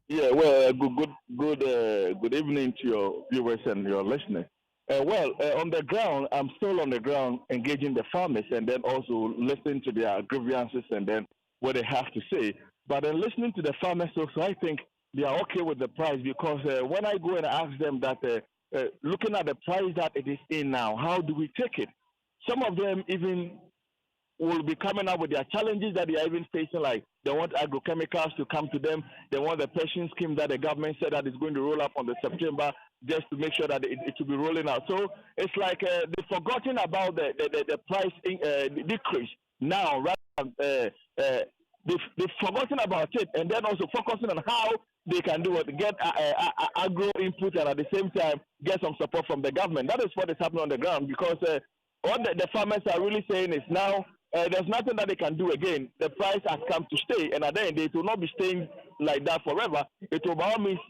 S22: Yeah, well, good evening to your viewers and your listeners. On the ground, I'm still on the ground engaging the farmers and then also listening to their grievances and then what they have to say. But in listening to the farmers also, I think they are okay with the price because when I go and ask them that looking at the price that it is in now, how do we take it? Some of them even will be coming up with their challenges that they are even facing, like they want agrochemicals to come to them. They want the pension scheme that the government said that is going to roll up on the September just to make sure that it will be rolling out. So it's like they've forgotten about the price decrease now, rather than they've forgotten about it and then also focusing on how they can do it, get agro input and at the same time get some support from the government. That is what is happening on the ground because what the farmers are really saying is now there's nothing that they can do again. The price has come to stay and at the end it will not be staying like that forever. It will by all means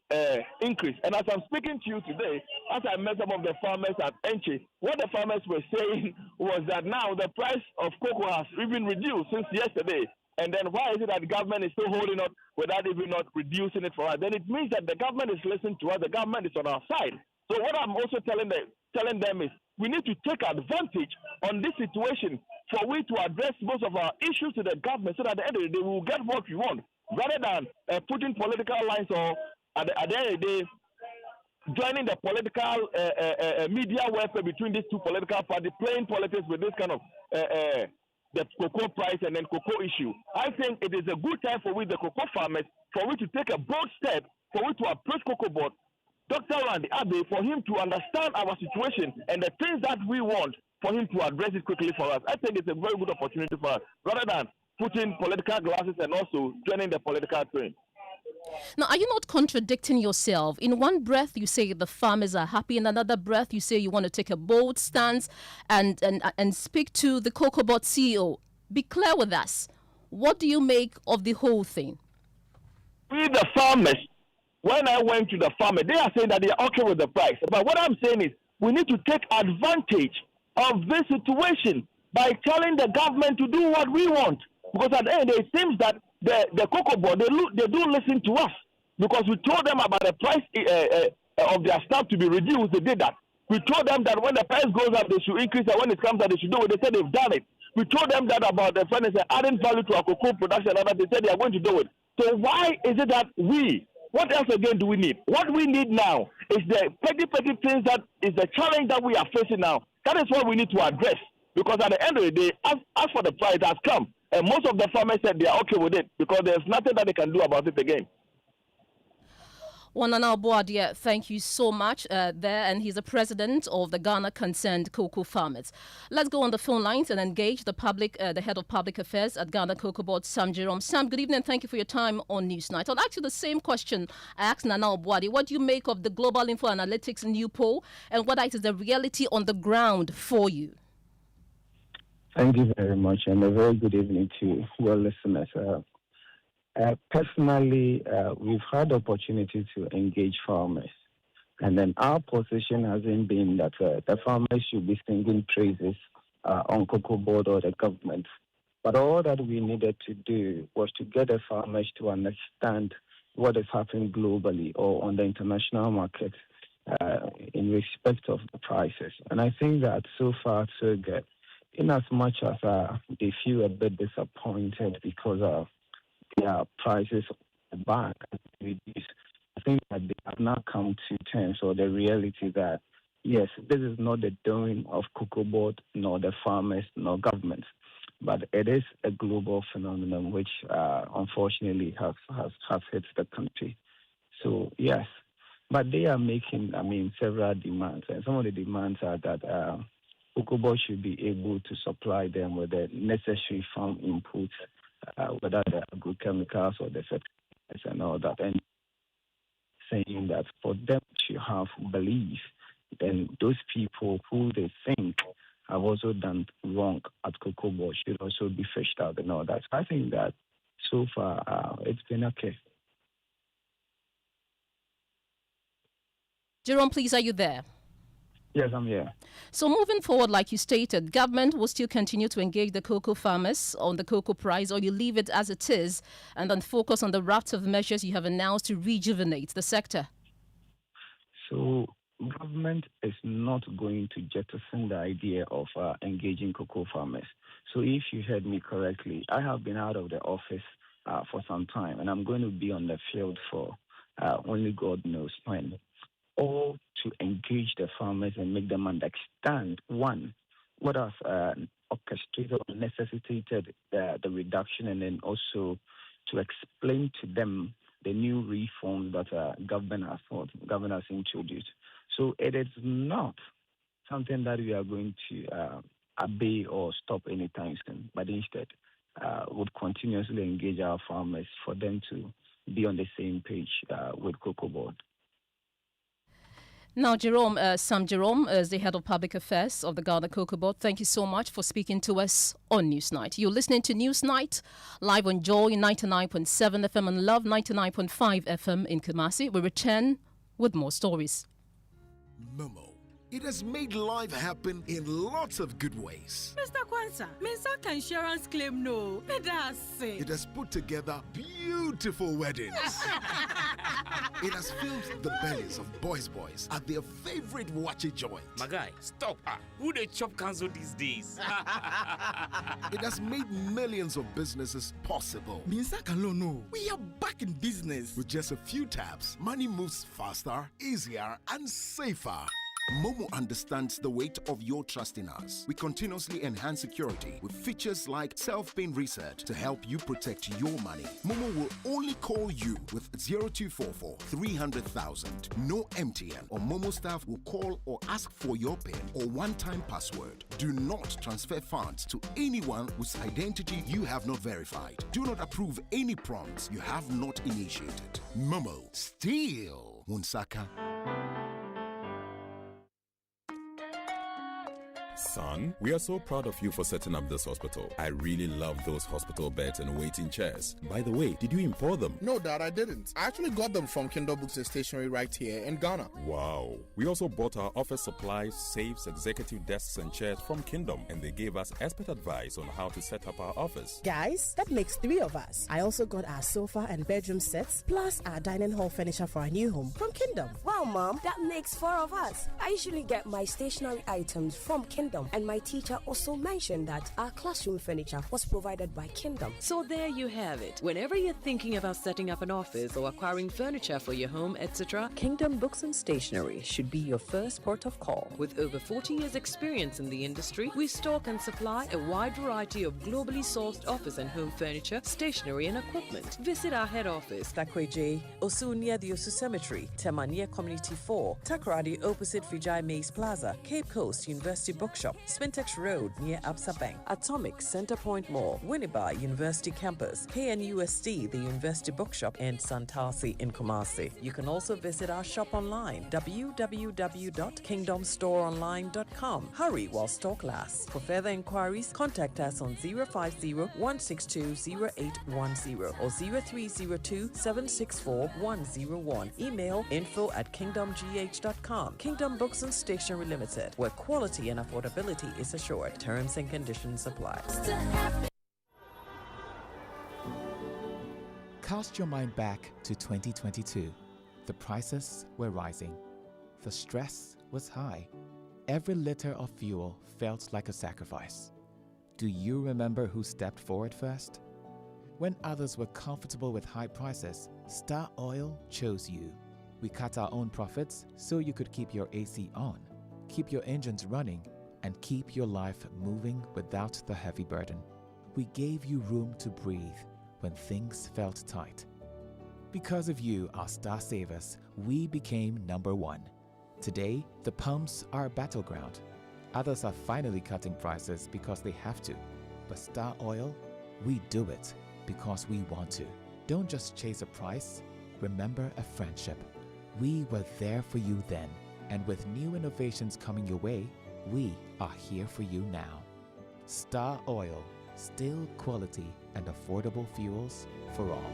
S22: increase. And as I'm speaking to you today, as I met some of the farmers at Enchi, what the farmers were saying was that now the price of cocoa has even reduced since yesterday. And then why is it that the government is still holding on without even not reducing it for us? Then it means that the government is listening to us. The government is on our side. So what I'm also telling them is we need to take advantage on this situation for we to address most of our issues to the government so that at the end of the day we will get what we want, rather than putting political lines or at the end of the day joining the political media warfare between these two political parties, playing politics with this kind of the cocoa price and then cocoa issue. I think it is a good time for we, the cocoa farmers, for we to take a bold step, for we to approach Cocoa Board, Dr. Randy Abbey, for him to understand our situation and the things that we want, for him to address it quickly for us. I think it's a very good opportunity for us, rather than putting political glasses and also joining the political train.
S14: Now, are you not contradicting yourself? In one breath, you say the farmers are happy. In another breath, you say you want to take a bold stance and speak to the Cocoa Board CEO. Be clear with us. What do you make of the whole thing?
S22: We, the farmers, when I went to the farmer, they are saying that they are okay with the price. But what I'm saying is we need to take advantage of this situation by telling the government to do what we want. Because at the end, it seems that the Cocoa Board, they do listen to us. Because we told them about the price of their staff to be reduced, they did that. We told them that when the price goes up, they should increase, and when it comes up, they should do it. They said they've done it. We told them that about the finance adding value to our cocoa production, and that they said they are going to do it. So why is it that what else again do we need? What we need now is the petty things that is the challenge that we are facing now. That is what we need to address. Because at the end of the day, as for the price, it has come. And most of the farmers said they are okay with it because there's nothing that they can do about it again.
S14: Wanana Boadia, thank you so much there, and he's the president of the Ghana Concerned Cocoa Farmers. Let's go on the phone lines and engage the head of public affairs at Ghana Cocoa Board, Sam Jerome. Sam, good evening, thank you for your time on Newsnight. I'll ask you the same question I asked Nana Obuadi. What do you make of the Global Info Analytics new poll, and what is the reality on the ground for you?
S3: Thank you very much, and a very good evening to your listeners. Personally, we've had the opportunity to engage farmers, and then our position hasn't been that the farmers should be singing praises on Cocoa Board or the government. But all that we needed to do was to get the farmers to understand what is happening globally or on the international market in respect of the prices. And I think that so far, so good. In as much as they feel a bit disappointed because their prices are back and reduced, I think that they have now come to terms or the reality that, yes, this is not the doing of Cocoa Board, nor the farmers, nor governments, but it is a global phenomenon which unfortunately has hit the country. So, yes, but they are making, several demands, and some of the demands are that Cocoa Board should be able to supply them with the necessary farm inputs, whether the agrochemicals or the fertilizers and all that, and saying that for them to have belief, then those people who they think have also done wrong at Cocoa Board should also be fished out and all that. So I think that so far it's been okay.
S14: Jerome, please, are you there?
S3: Yes, I'm here.
S14: So moving forward, like you stated, government will still continue to engage the cocoa farmers on the cocoa price, or you leave it as it is and then focus on the raft of measures you have announced to rejuvenate the sector?
S3: So government is not going to jettison the idea of engaging cocoa farmers. So if you heard me correctly, I have been out of the office for some time, and I'm going to be on the field for only God knows when. All to engage the farmers and make them understand, one, what has orchestrated or necessitated the reduction, and then also to explain to them the new reforms that government has introduced. So it is not something that we are going to obey or stop anytime soon, but instead would continuously engage our farmers for them to be on the same page with Cocoa Board.
S14: Now, Jerome, Sam Jerome, as the head of public affairs of the Ghana Cocoa Board, thank you so much for speaking to us on Newsnight. You're listening to Newsnight live on Joy 99.7 FM and Love 99.5 FM in Kumasi. We return with more stories.
S7: Momo,
S5: It has made life happen in lots of good ways.
S13: Mr. Kwanzaa, Minsaka insurance claim no.
S5: It has put together beautiful weddings. It has filled the bellies of boys at their favorite watchy joint.
S6: My guy, stop. Who they chop cancel these days?
S5: It has made millions of businesses possible.
S23: Minsaka no. We are back in business.
S5: With just a few taps, money moves faster, easier, and safer. Momo understands the weight of your trust in us. We continuously enhance security with features like self-paying reset to help you protect your money. Momo will only call you with 0244 300,000. No MTN or Momo staff will call or ask for your PIN or one-time password. Do not transfer funds to anyone whose identity you have not verified. Do not approve any prompts you have not initiated. Momo, still Wunsaka.
S24: Son, we are so proud of you for setting up this hospital. I really love those hospital beds and waiting chairs. By the way, did you import them?
S25: No, Dad, I didn't. I actually got them from Kindle Books and Stationery right here in Ghana.
S24: Wow. We also bought our office supplies, safes, executive desks and chairs from Kingdom, and they gave us expert advice on how to set up our office.
S26: Guys, that makes 3 of us. I also got our sofa and bedroom sets, plus our dining hall furniture for our new home from Kingdom.
S27: Wow, Mom, that makes 4 of us. I usually get my stationery items from Kingdom, and my teacher also mentioned that our classroom furniture was provided by Kingdom.
S28: So there you have it. Whenever you're thinking about setting up an office or acquiring furniture for your home, etc., Kingdom Books and Stationery should be your first port of call. With over 40 years experience in the industry, we stock and supply a wide variety of globally sourced office and home furniture, stationery and equipment. Visit our head office, Takweje, Osu near the Osu Cemetery, Tema near Community 4, Takoradi opposite Vijay Mays Plaza, Cape Coast University Bookshop, Spintex Road near Absa Bank, Atomic Centerpoint Mall, Winneba University Campus, KNUST, the University Bookshop, and Santasi in Kumasi. You can also visit our shop online, www.kingdomstoreonline.com. Hurry while stock lasts. For further inquiries, contact us on 050-162-0810 or 0302-764-101. Email info@kingdomgh.com. Kingdom Books and Stationery Limited, where quality and affordability is assured. Terms and conditions apply.
S29: Cast your mind back to 2022. The prices were rising. The stress was high. Every liter of fuel felt like a sacrifice. Do you remember who stepped forward first? When others were comfortable with high prices, Star Oil chose you. We cut our own profits so you could keep your AC on, keep your engines running, and keep your life moving without the heavy burden. We gave you room to breathe when things felt tight. Because of you, our star savers, we became number 1. Today, the pumps are a battleground. Others are finally cutting prices because they have to. But Star Oil, we do it because we want to. Don't just chase a price, remember a friendship. We were there for you then, and with new innovations coming your way, we are here for you now. Star Oil, still quality and affordable fuels for all.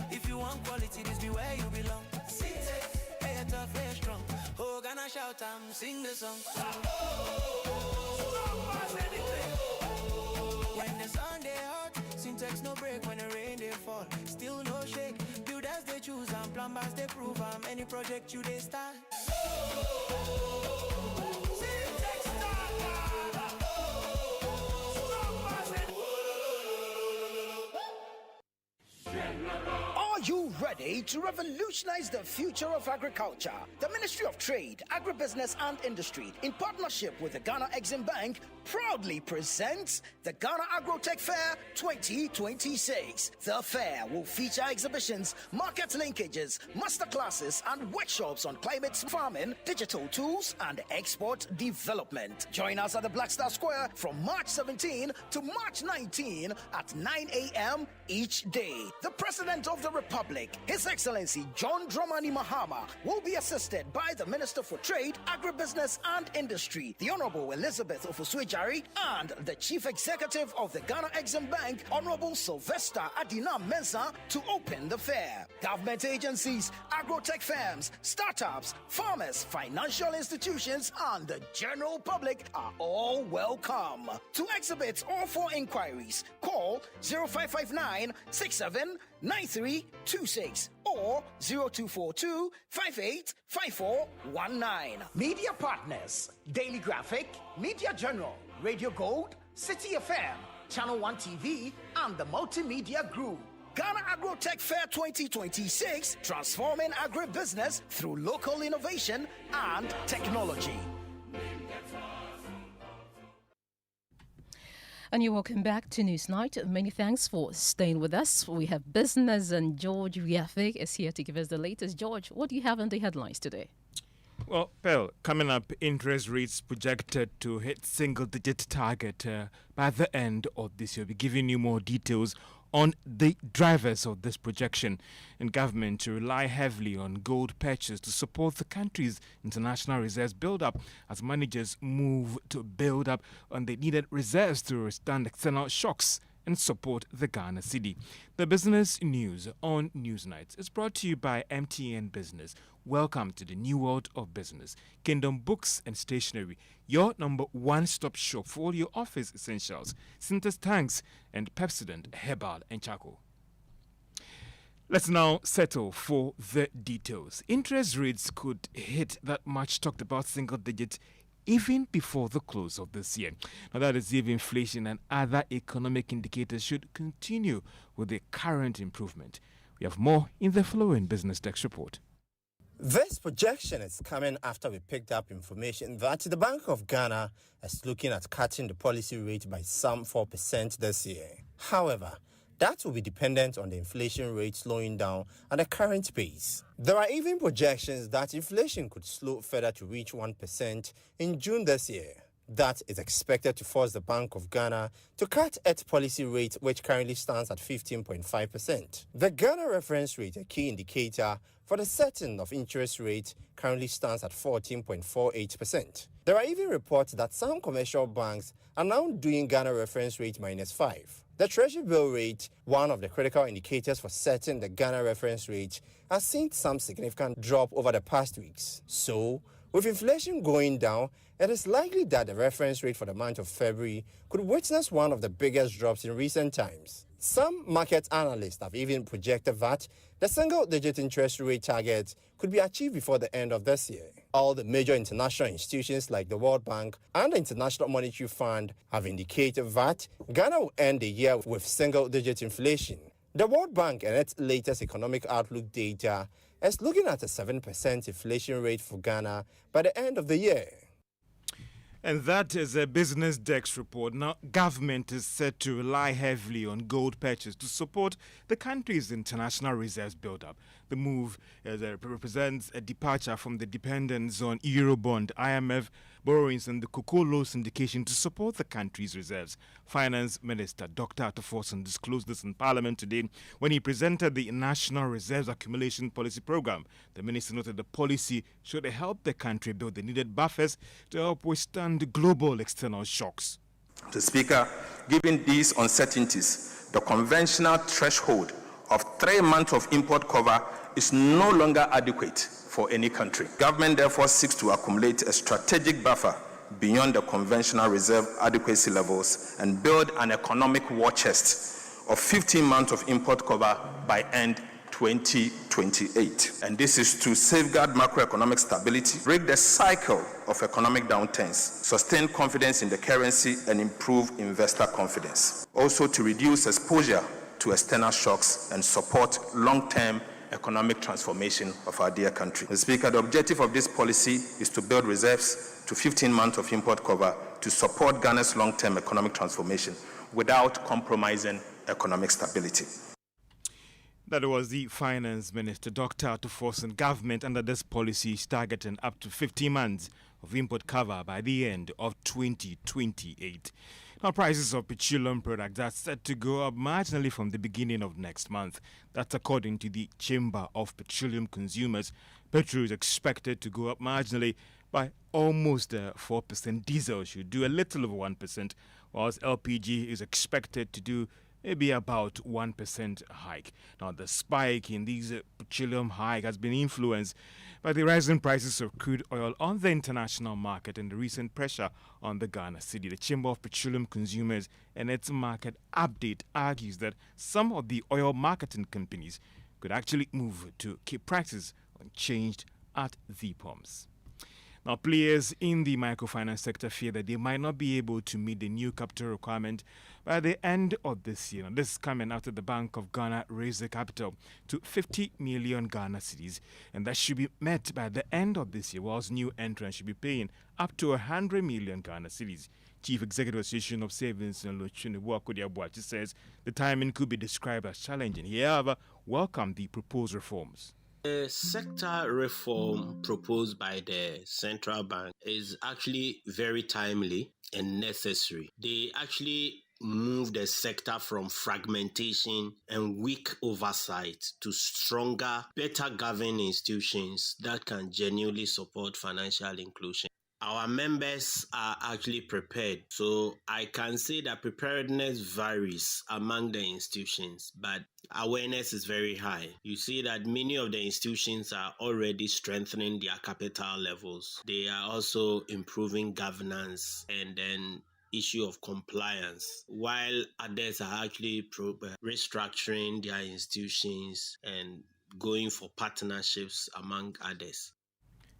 S30: If you want quality, this be where you belong. Hey, a tough, hey, strong. Oh, gonna shout and sing the song. When the sun they hot, syntax no break. When the rain they fall, still no shake. Builders they choose and plumbers they prove. Any project you they start.
S31: Are you ready to revolutionize the future of agriculture? The Ministry of Trade, Agribusiness and Industry, in partnership with the Ghana Exim Bank, proudly presents the Ghana Agrotech Fair 2026. The fair will feature exhibitions, market linkages, masterclasses, and workshops on climate farming, digital tools, and export development. Join us at the Black Star Square from March 17 to March 19 at 9 a.m. each day. The President of the Republic, His Excellency John Dramani Mahama will be assisted by the Minister for Trade, Agribusiness and Industry, the Honorable Elizabeth Ofosue-Jare, and the Chief Executive of the Ghana Exim Bank, Honorable Sylvester Adina Mensah, to open the fair. Government agencies, agrotech firms, startups, farmers, financial institutions, and the general public are all welcome. To exhibit or for inquiries, call 0559 679326 or 0242 585419. Media partners: Daily Graphic, Media General, Radio Gold, City FM, Channel 1 TV, and the Multimedia Group. Ghana Agrotech Fair 2026, transforming agribusiness through local innovation and technology.
S14: And you're welcome back to Newsnight. Many thanks for staying with us. We have business, and George Riafik is here to give us the latest. George, what do you have in the headlines today?
S2: Well, Pearl, coming up, interest rates projected to hit single-digit target by the end of this year. We'll be giving you more details on the drivers of this projection, and government to rely heavily on gold purchase to support the country's international reserves build-up as managers move to build up on the needed reserves to withstand external shocks and support the Ghana cedi. The business news on Newsnight is brought to you by MTN Business. Welcome to the new world of business. Kingdom Books and Stationery, your number one-stop shop for all your office essentials. Sinter's Tanks and Pepsodent Herbal and Charcoal. Let's now settle for the details. Interest rates could hit that much talked about single digit even before the close of this year. Now, that is if inflation and other economic indicators should continue with the current improvement. We have more in the following Business Desk report.
S8: This projection is coming after we picked up information that the Bank of Ghana is looking at cutting the policy rate by some 4% this year. However, that will be dependent on the inflation rate slowing down at the current pace. There are even projections that inflation could slow further to reach 1% in June this year. That is expected to force the Bank of Ghana to cut its policy rate, which currently stands at 15.5%. The Ghana reference rate, a key indicator for the setting of interest rate, currently stands at 14.48%. There are even reports that some commercial banks are now doing Ghana reference rate -5. The Treasury bill rate, one of the critical indicators for setting the Ghana reference rate, has seen some significant drop over the past weeks. So, with inflation going down, it is likely that the reference rate for the month of February could witness one of the biggest drops in recent times. Some market analysts have even projected that the single-digit interest rate target could be achieved before the end of this year. All the major international institutions like the World Bank and the International Monetary Fund have indicated that Ghana will end the year with single-digit inflation. The World Bank and its latest economic outlook data is looking at a 7% inflation rate for Ghana by the end of the year.
S2: And that is a Business Desk report. Now, government is set to rely heavily on gold purchase to support the country's international reserves build-up. The move represents a departure from the dependence on Eurobond, IMF borrowings, and the cocoa loan syndication to support the country's reserves. Finance Minister Dr. Attoforson disclosed this in Parliament today when he presented the National Reserves Accumulation Policy Program. The minister noted the policy should help the country build the needed buffers to help withstand global external shocks.
S9: Mr. Speaker, given these uncertainties, the conventional threshold of 3 months of import cover is no longer adequate for any country. Government therefore seeks to accumulate a strategic buffer beyond the conventional reserve adequacy levels and build an economic war chest of 15 months of import cover by end 2028. And this is to safeguard macroeconomic stability, break the cycle of economic downturns, sustain confidence in the currency, and improve investor confidence. Also to reduce exposure to external shocks and support long-term economic transformation of our dear country. Mr. Speaker, the objective of this policy is to build reserves to 15 months of import cover to support Ghana's long-term economic transformation without compromising economic stability.
S2: That was the Finance Minister, Dr. Attoforson. Government under this policy is targeting up to 15 months of import cover by the end of 2028. Now, prices of petroleum products are set to go up marginally from the beginning of next month. That's according to the Chamber of Petroleum Consumers. Petrol is expected to go up marginally by almost 4%. Diesel should do a little over 1%, whilst LPG is expected to do maybe about 1% hike. Now, the spike in these petroleum hike has been influenced by the rising prices of crude oil on the international market and the recent pressure on the Ghana cedi. The Chamber of Petroleum Consumers and its market update argues that some of the oil marketing companies could actually move to keep prices unchanged at the pumps. Now, players in the microfinance sector fear that they might not be able to meet the new capital requirement by the end of this year. Now, this is coming after the Bank of Ghana raised the capital to 50 million Ghana cedis, and that should be met by the end of this year, whilst new entrants should be paying up to 100 million Ghana cedis. Chief Executive Association of Savings and Loans, Kojo, says the timing could be described as challenging. He, however, welcomed the proposed reforms.
S1: The sector reform proposed by the central bank is actually very timely and necessary. They actually move the sector from fragmentation and weak oversight to stronger, better governed institutions that can genuinely support financial inclusion. Our members are actually prepared. So I can say that preparedness varies among the institutions, but awareness is very high. You see that many of the institutions are already strengthening their capital levels. They are also improving governance and then issue of compliance, while others are actually restructuring their institutions and going for partnerships among others.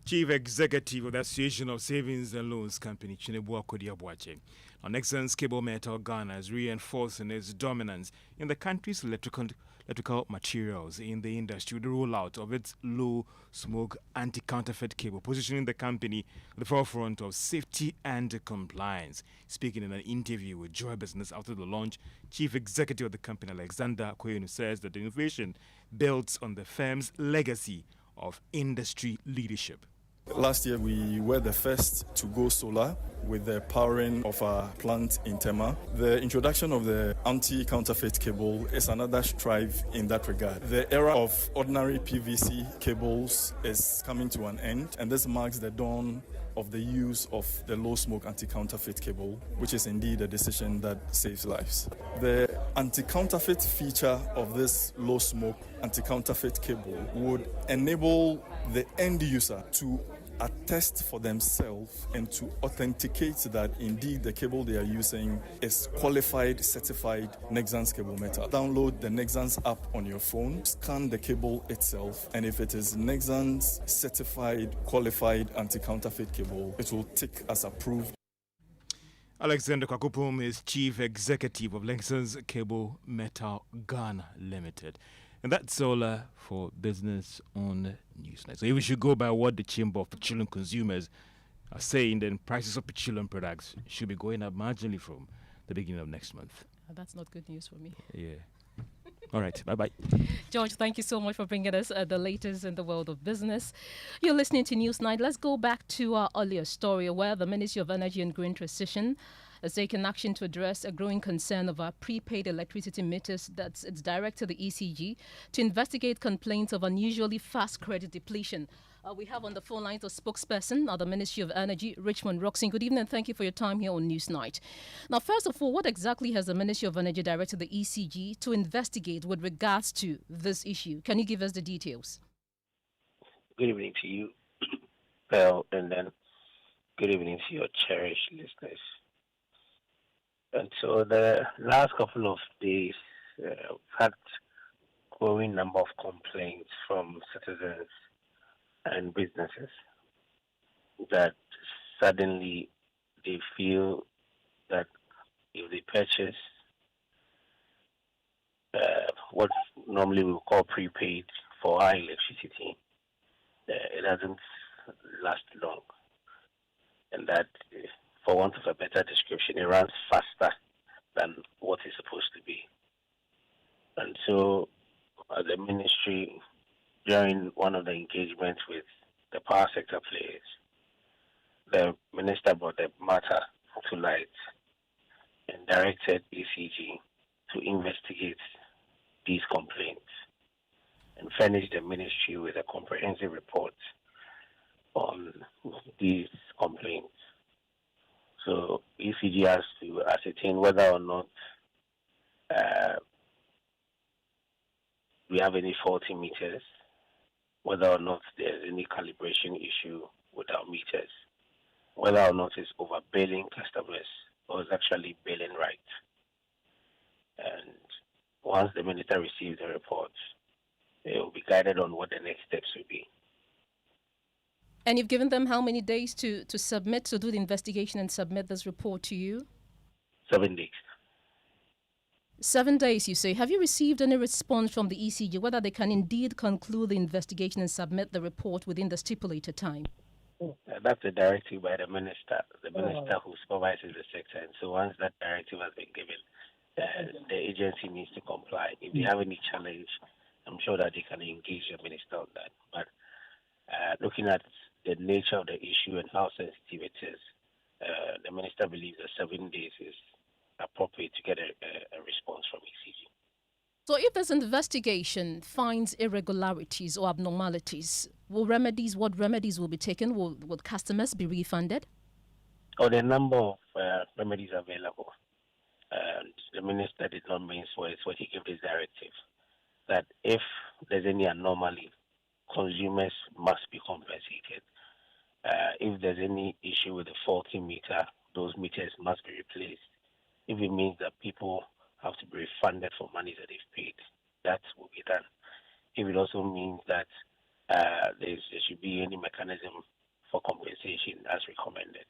S2: Chief Executive of the Association of Savings and Loans Company, Chinebua Kodiabuache. Now, Nexans Cable Metal Ghana is reinforcing its dominance in the country's electrical materials in the industry with the rollout of its low-smoke anti-counterfeit cable, positioning the company at the forefront of safety and compliance. Speaking in an interview with Joy Business after the launch, Chief Executive of the company, Alexander Kojo, says that the innovation builds on the firm's legacy of industry leadership.
S4: Last year, we were the first to go solar with the powering of our plant in Tema. The introduction of the anti-counterfeit cable is another strive in that regard. The era of ordinary PVC cables is coming to an end, and this marks the dawn of the use of the low-smoke anti-counterfeit cable, which is indeed a decision that saves lives. The anti-counterfeit feature of this low-smoke anti-counterfeit cable would enable the end user to attest for themselves and to authenticate that indeed the cable they are using is qualified, certified Nexans cable metal. Download the Nexans app on your phone, scan the cable itself, and if it is Nexans certified, qualified anti-counterfeit cable, it will tick as approved.
S2: Alexander Kwakupum is Chief Executive of Nexans Cable Metal Ghana Limited. And that's all for Business on Newsnight. So if we should go by what the Chamber of Petroleum Consumers are saying, then prices of petroleum products should be going up marginally from the beginning of next month.
S14: That's not good news for me.
S2: Yeah. All right. Bye-bye.
S14: George, thank you so much for bringing us the latest in the world of business. You're listening to Newsnight. Let's go back to our earlier story where the Ministry of Energy and Green Transition has taken action to address a growing concern of our prepaid electricity meters. It's directed the ECG to investigate complaints of unusually fast credit depletion. We have on the phone lines a spokesperson of the Ministry of Energy, Richmond Roxon. Good evening. Thank you for your time here on Newsnight. Now, first of all, what exactly has the Ministry of Energy directed the ECG to investigate with regards to this issue? Can you give us the details?
S10: Good evening to you, Pearl, and then good evening to your cherished listeners. And so the last couple of days, we've had a growing number of complaints from citizens and businesses that suddenly they feel that if they purchase what normally we call prepaid for our electricity, it doesn't last long. And that, for want of a better description, it runs faster than what it's supposed to be. And so the ministry, during one of the engagements with the power sector players, the minister brought the matter to light and directed ECG to investigate these complaints and furnish the ministry with a comprehensive report on these complaints. So ECG has to ascertain whether or not we have any faulty meters, whether or not there's any calibration issue with our meters, whether or not it's overbilling customers or it's actually billing right. And once the minister receives the report, they will be guided on what the next steps will be.
S14: And you've given them how many days to submit, to do the investigation and submit this report to you?
S10: 7 days.
S14: 7 days, you say. Have you received any response from the ECG, whether they can indeed conclude the investigation and submit the report within the stipulated time?
S10: That's a directive by the minister who supervises the sector. And so once that directive has been given, the agency needs to comply. If they have any challenge, I'm sure that they can engage the minister on that. But looking at the nature of the issue and how sensitive it is, the minister believes that 7 days is appropriate to get a response from ECG.
S14: So if this investigation finds irregularities or abnormalities, what remedies will be taken? Will customers be refunded?
S10: There are a number of remedies available. And the minister did not mean for it when he gave this directive, that if there's any anomaly, consumers must be compensated. If there's any issue with the faulty meter, those meters must be replaced. If it means that people have to be refunded for money that they've paid, that will be done. If it also means that there should be any mechanism for compensation as recommended,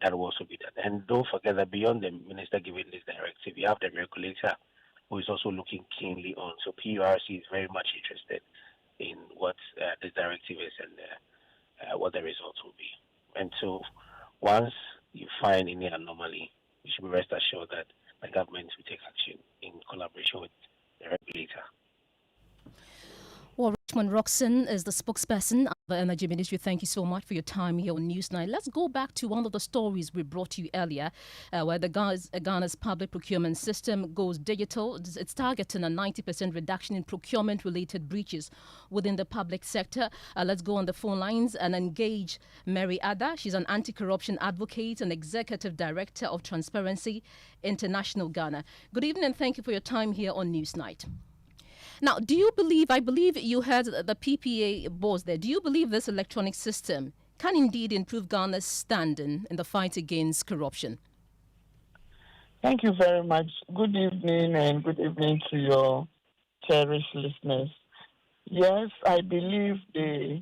S10: that will also be done. And don't forget that beyond the minister giving this directive, you have the regulator who is also looking keenly on. So PURC is very much interested in what this directive is and what the results will be. And so once you find any anomaly, you should be rest assured that the government will take action in collaboration with the regulator.
S14: Well, Richmond Roxon is the spokesperson of the Energy Ministry. Thank you so much for your time here on Newsnight. Let's go back to one of the stories we brought to you earlier, where Ghana's public procurement system goes digital. It's targeting a 90% reduction in procurement-related breaches within the public sector. Let's go on the phone lines and engage Mary Ada. She's an anti-corruption advocate and executive director of Transparency International Ghana. Good evening and thank you for your time here on Newsnight. Now, I believe you heard the PPA boss there. Do you believe this electronic system can indeed improve Ghana's standing in the fight against corruption?
S3: Thank you very much. Good evening and good evening to your cherished listeners. Yes, I believe the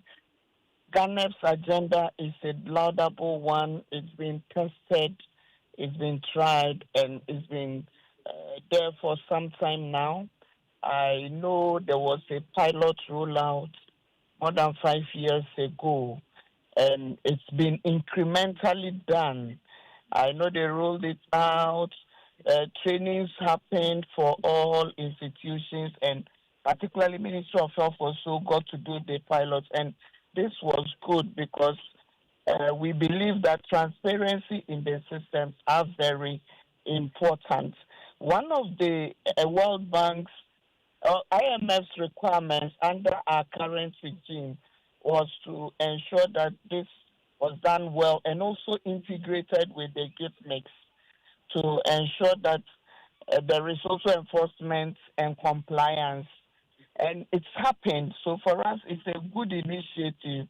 S3: Ghana's agenda is a laudable one. It's been tested, it's been tried, and it's been there for some time now. I know there was a pilot rollout more than 5 years ago, and it's been incrementally done. I know they rolled it out. Trainings happened for all institutions, and particularly Ministry of Health also got to do the pilots. And this was good because we believe that transparency in the systems are very important. One of the World Bank's IMF's requirements under our current regime was to ensure that this was done well and also integrated with the gift mix to ensure that there is also enforcement and compliance. And it's happened. So for us, it's a good initiative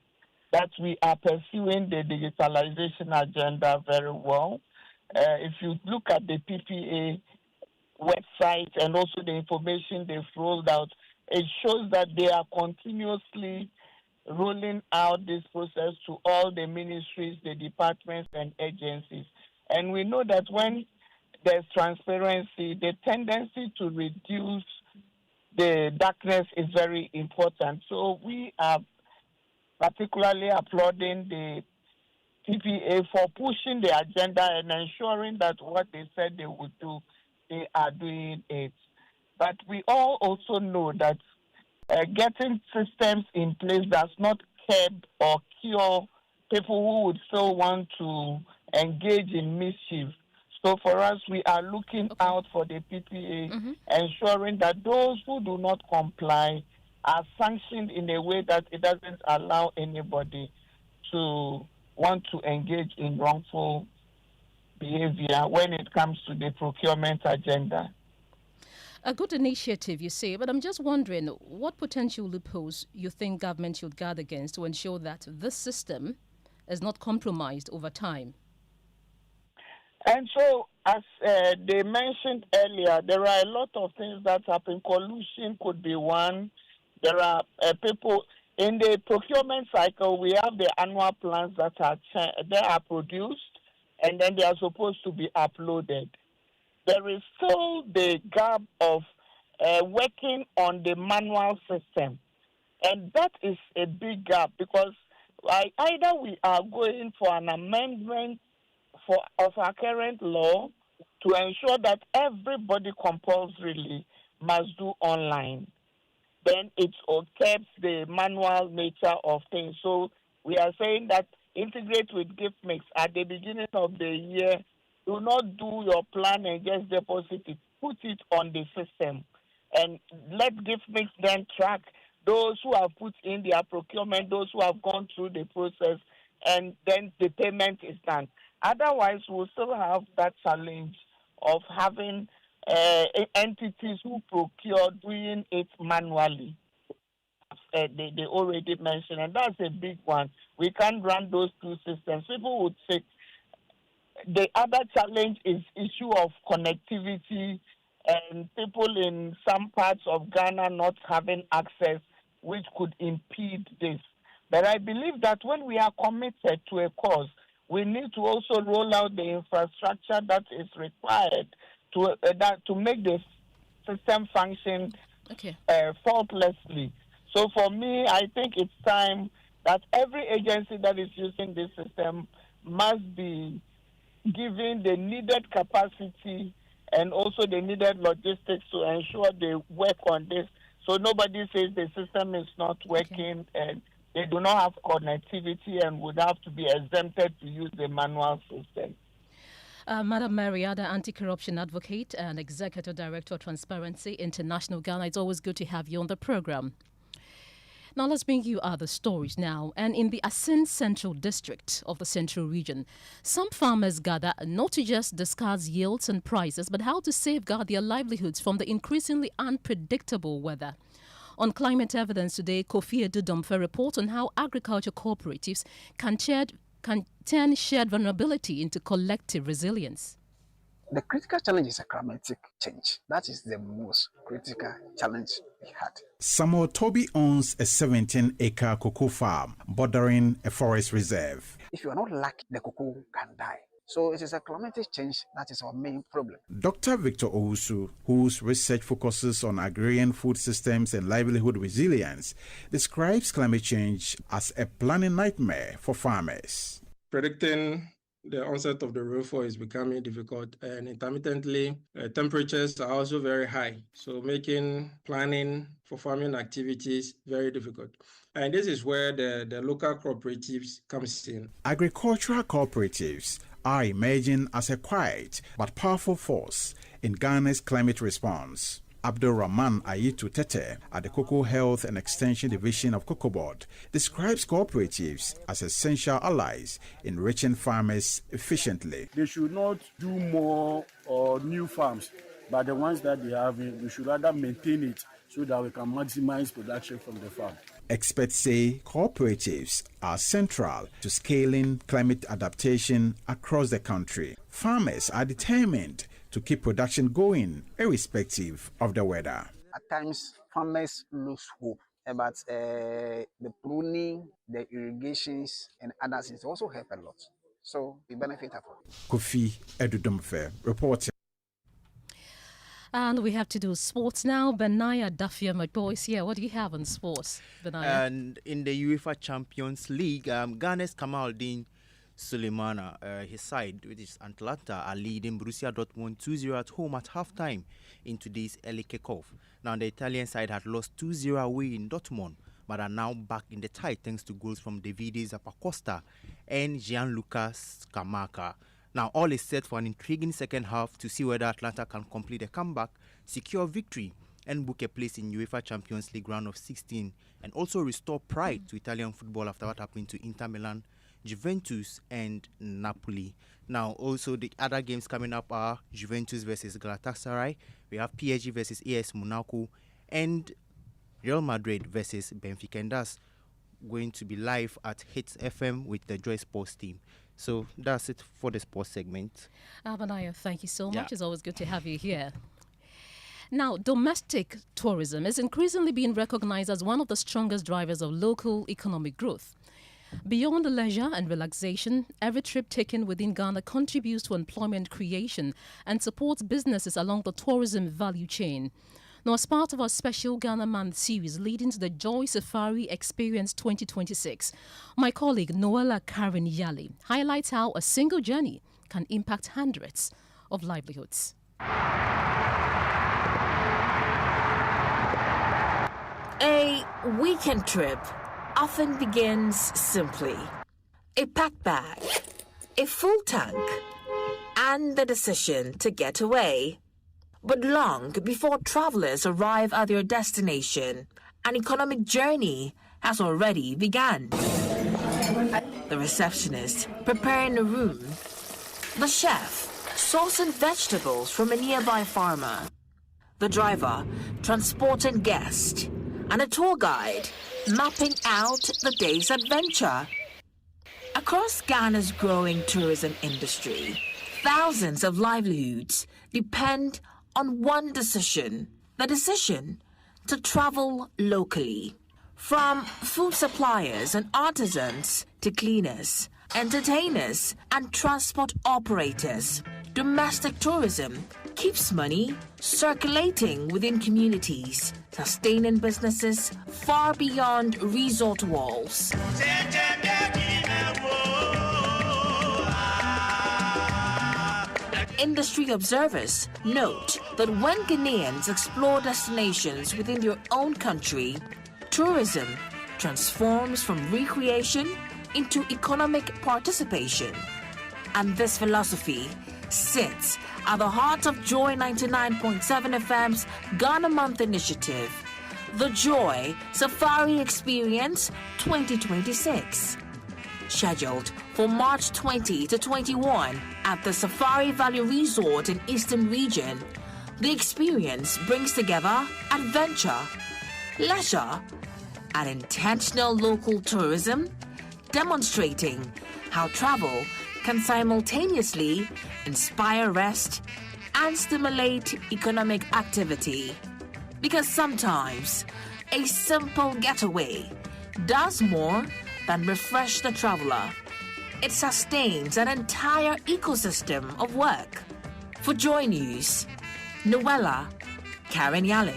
S3: that we are pursuing the digitalization agenda very well. If you look at the PPA website and also the information they've rolled out, it shows that they are continuously rolling out this process to all the ministries, the departments, and agencies. And we know that when there's transparency, the tendency to reduce the darkness is very important. So we are particularly applauding the PPA for pushing the agenda and ensuring that what they said they would do, they are doing it. But we all also know that getting systems in place does not curb or cure people who would still want to engage in mischief. So for us, we are looking out for the PPA, ensuring that those who do not comply are sanctioned in a way that it doesn't allow anybody to want to engage in wrongful behavior when it comes to the procurement agenda.
S14: A good initiative, you say, but I'm just wondering what potential loopholes you think government should guard against to ensure that this system is not compromised over time.
S3: And so, as they mentioned earlier, there are a lot of things that happen. Collusion could be one. There are people in the procurement cycle. We have the annual plans that are produced, and then they are supposed to be uploaded. There is still the gap of working on the manual system, and that is a big gap because either we are going for an amendment of our current law to ensure that everybody compulsorily must do online. Then it keeps the manual nature of things. So we are saying that integrate with gift mix at the beginning of the year. Do not do your plan and just deposit it. Put it on the system and let gift mix then track those who have put in their procurement, those who have gone through the process, and then the payment is done. Otherwise, we'll still have that challenge of having entities who procure doing it manually. They already mentioned, and that's a big one. We can't run those two systems. People would say the other challenge is issue of connectivity and people in some parts of Ghana not having access, which could impede this. But I believe that when we are committed to a cause, we need to also roll out the infrastructure that is required to make the system function faultlessly. So for me, I think it's time that every agency that is using this system must be given the needed capacity and also the needed logistics to ensure they work on this. So nobody says the system is not working and they do not have connectivity and would have to be exempted to use the manual system.
S14: Madam Mariada, anti-corruption advocate and executive director of Transparency International Ghana. It's always good to have you on the program. Now let's bring you other stories now. And in the Asin Central District of the Central Region, some farmers gather not to just discuss yields and prices, but how to safeguard their livelihoods from the increasingly unpredictable weather. On Climate Evidence today, Kofi Edudomfe reports on how agriculture cooperatives can turn shared vulnerability into collective resilience.
S7: The critical challenge is a climatic change. That is the most critical challenge we had.
S11: Samuel Toby owns a 17-acre cocoa farm bordering a forest reserve.
S7: If you are not lucky, the cocoa can die. So it is a climatic change that is our main problem.
S11: Dr. Victor Owusu, whose research focuses on agrarian food systems and livelihood resilience, describes climate change as a planning nightmare for farmers.
S12: Predicting the onset of the rainfall is becoming difficult, and intermittently temperatures are also very high, so making planning for farming activities very difficult. And this is where the local cooperatives comes in.
S11: Agricultural cooperatives are emerging as a quiet but powerful force in Ghana's climate response. Abdul Rahman Ayitu Tete at the Cocoa Health and Extension Division of Cocoa Board describes cooperatives as essential allies in reaching farmers efficiently.
S15: They should not do more or new farms, but the ones that they have, we should rather maintain it so that we can maximize production from the farm.
S11: Experts say cooperatives are central to scaling climate adaptation across the country. Farmers are determined to keep production going, irrespective of the weather.
S7: At times, farmers lose hope, but the pruning, the irrigations, and other things also help a lot. So we benefit from it.
S11: Kofi Edudomfe reporting.
S14: And we have to do sports now. Benaya Dafia, my boys here. What do you have on sports, Benaya?
S16: And in the UEFA Champions League, Ghana's Kamaldeen Sulemana, his side, which is Atalanta, are leading Borussia Dortmund 2-0 at home at halftime in today's early kickoff. Now, the Italian side had lost 2-0 away in Dortmund, but are now back in the tie thanks to goals from Davide Zappacosta and Gianluca Scamacca. Now, all is set for an intriguing second half to see whether Atlanta can complete a comeback, secure victory, and book a place in UEFA Champions League round of 16, and also restore pride to Italian football after what happened to Inter Milan, Juventus, and Napoli. Now, also the other games coming up are Juventus versus Galatasaray. We have PSG versus AS Monaco, and Real Madrid versus Benfica, and that's going to be live at Hits FM with the Joy Sports team. So that's it for the sports segment.
S14: Abanayo, thank you so much. It's always good to have you here. Now, domestic tourism is increasingly being recognized as one of the strongest drivers of local economic growth. Beyond the leisure and relaxation, every trip taken within Ghana contributes to employment creation and supports businesses along the tourism value chain. Now, as part of our special Ghana Month series leading to the Joy Safari Experience 2026, my colleague Noella Karen Yali highlights how a single journey can impact hundreds of livelihoods.
S5: A weekend trip often begins simply. A packed bag, a full tank, and the decision to get away. But long before travelers arrive at their destination, an economic journey has already begun. The receptionist preparing a room, the chef sourcing vegetables from a nearby farmer, the driver transporting guests, and a tour guide mapping out the day's adventure. Across Ghana's growing tourism industry, thousands of livelihoods depend on one decision, the decision to travel locally. From food suppliers and artisans to cleaners, entertainers, and transport operators, domestic tourism keeps money circulating within communities, sustaining businesses far beyond resort walls. Industry observers note that when Ghanaians explore destinations within their own country, tourism transforms from recreation into economic participation. And this philosophy sits at the heart of Joy 99.7 FM's Ghana Month initiative, the Joy Safari Experience 2026. Scheduled for March 20 to 21 at the Safari Valley Resort in Eastern Region, the experience brings together adventure, leisure, and intentional local tourism, demonstrating how travel can simultaneously inspire rest and stimulate economic activity. Because sometimes a simple getaway does more than refresh the traveler. It sustains an entire ecosystem of work. For Joy News, Noella Karen Yale.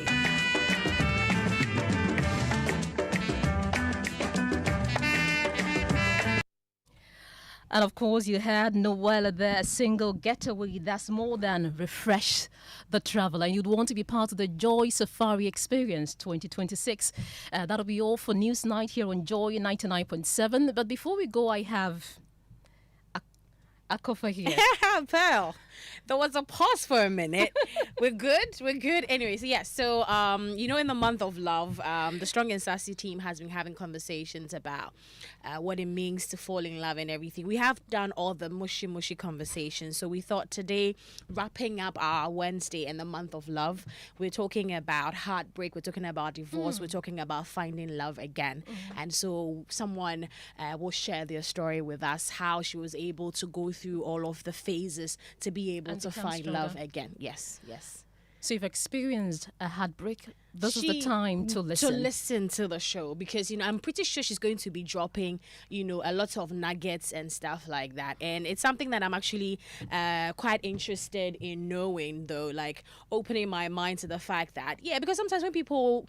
S14: And of course, you had Noella there, a single getaway that's more than refresh the traveler. And you'd want to be part of the Joy Safari Experience 2026. That'll be all for News Night here on Joy 99.7. But before we go, I have a cover here.
S6: Pearl, there was a pause for a minute. We're good. Anyways, yes. So, in the month of love, the Strong and Sassy team has been having conversations about what it means to fall in love and everything. We have done all the mushy conversations. So we thought today, wrapping up our Wednesday in the month of love, we're talking about heartbreak, we're talking about divorce, we're talking about finding love again. And so someone will share their story with us, how she was able to go through all of the phases to be able to find love again. Yes.
S14: So you've experienced a heartbreak. This is the time to listen.
S6: To listen to the show because, I'm pretty sure she's going to be dropping, a lot of nuggets and stuff like that. And it's something that I'm actually quite interested in knowing, though, like opening my mind to the fact that, because sometimes when people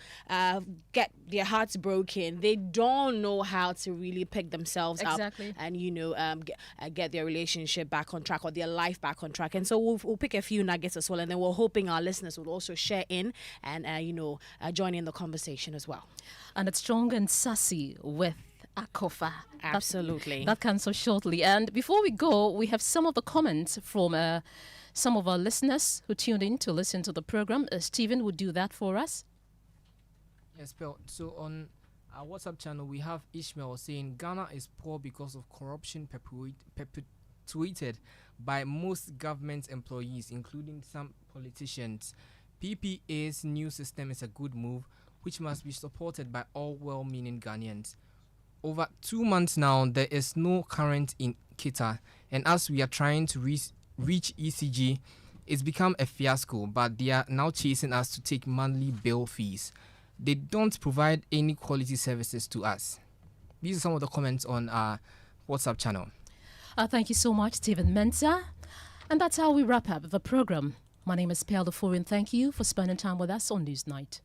S6: get their hearts broken, they don't know how to really pick themselves up and, get their relationship back on track or their life back on track. And so we'll pick a few nuggets as well. And then we're hoping our listeners will also share in and, join in the conversation as well.
S14: And it's Strong and Sassy with Akofa.
S6: Absolutely.
S14: That comes so shortly. And before we go, we have some of the comments from some of our listeners who tuned in to listen to the program. Stephen would do that for us.
S13: Yes, Bill. So on our WhatsApp channel, we have Ishmael saying Ghana is poor because of corruption perpetuated by most government employees, including some politicians. PPA's new system is a good move, which must be supported by all well-meaning Ghanaians. Over 2 months now, there is no current in Kita, and as we are trying to reach ECG, it's become a fiasco, but they are now chasing us to take monthly bill fees. They don't provide any quality services to us. These are some of the comments on our WhatsApp channel.
S14: Thank you so much, Stephen Mensah. And that's how we wrap up the program. My name is Ofori, and thank you for spending time with us on Newsnight.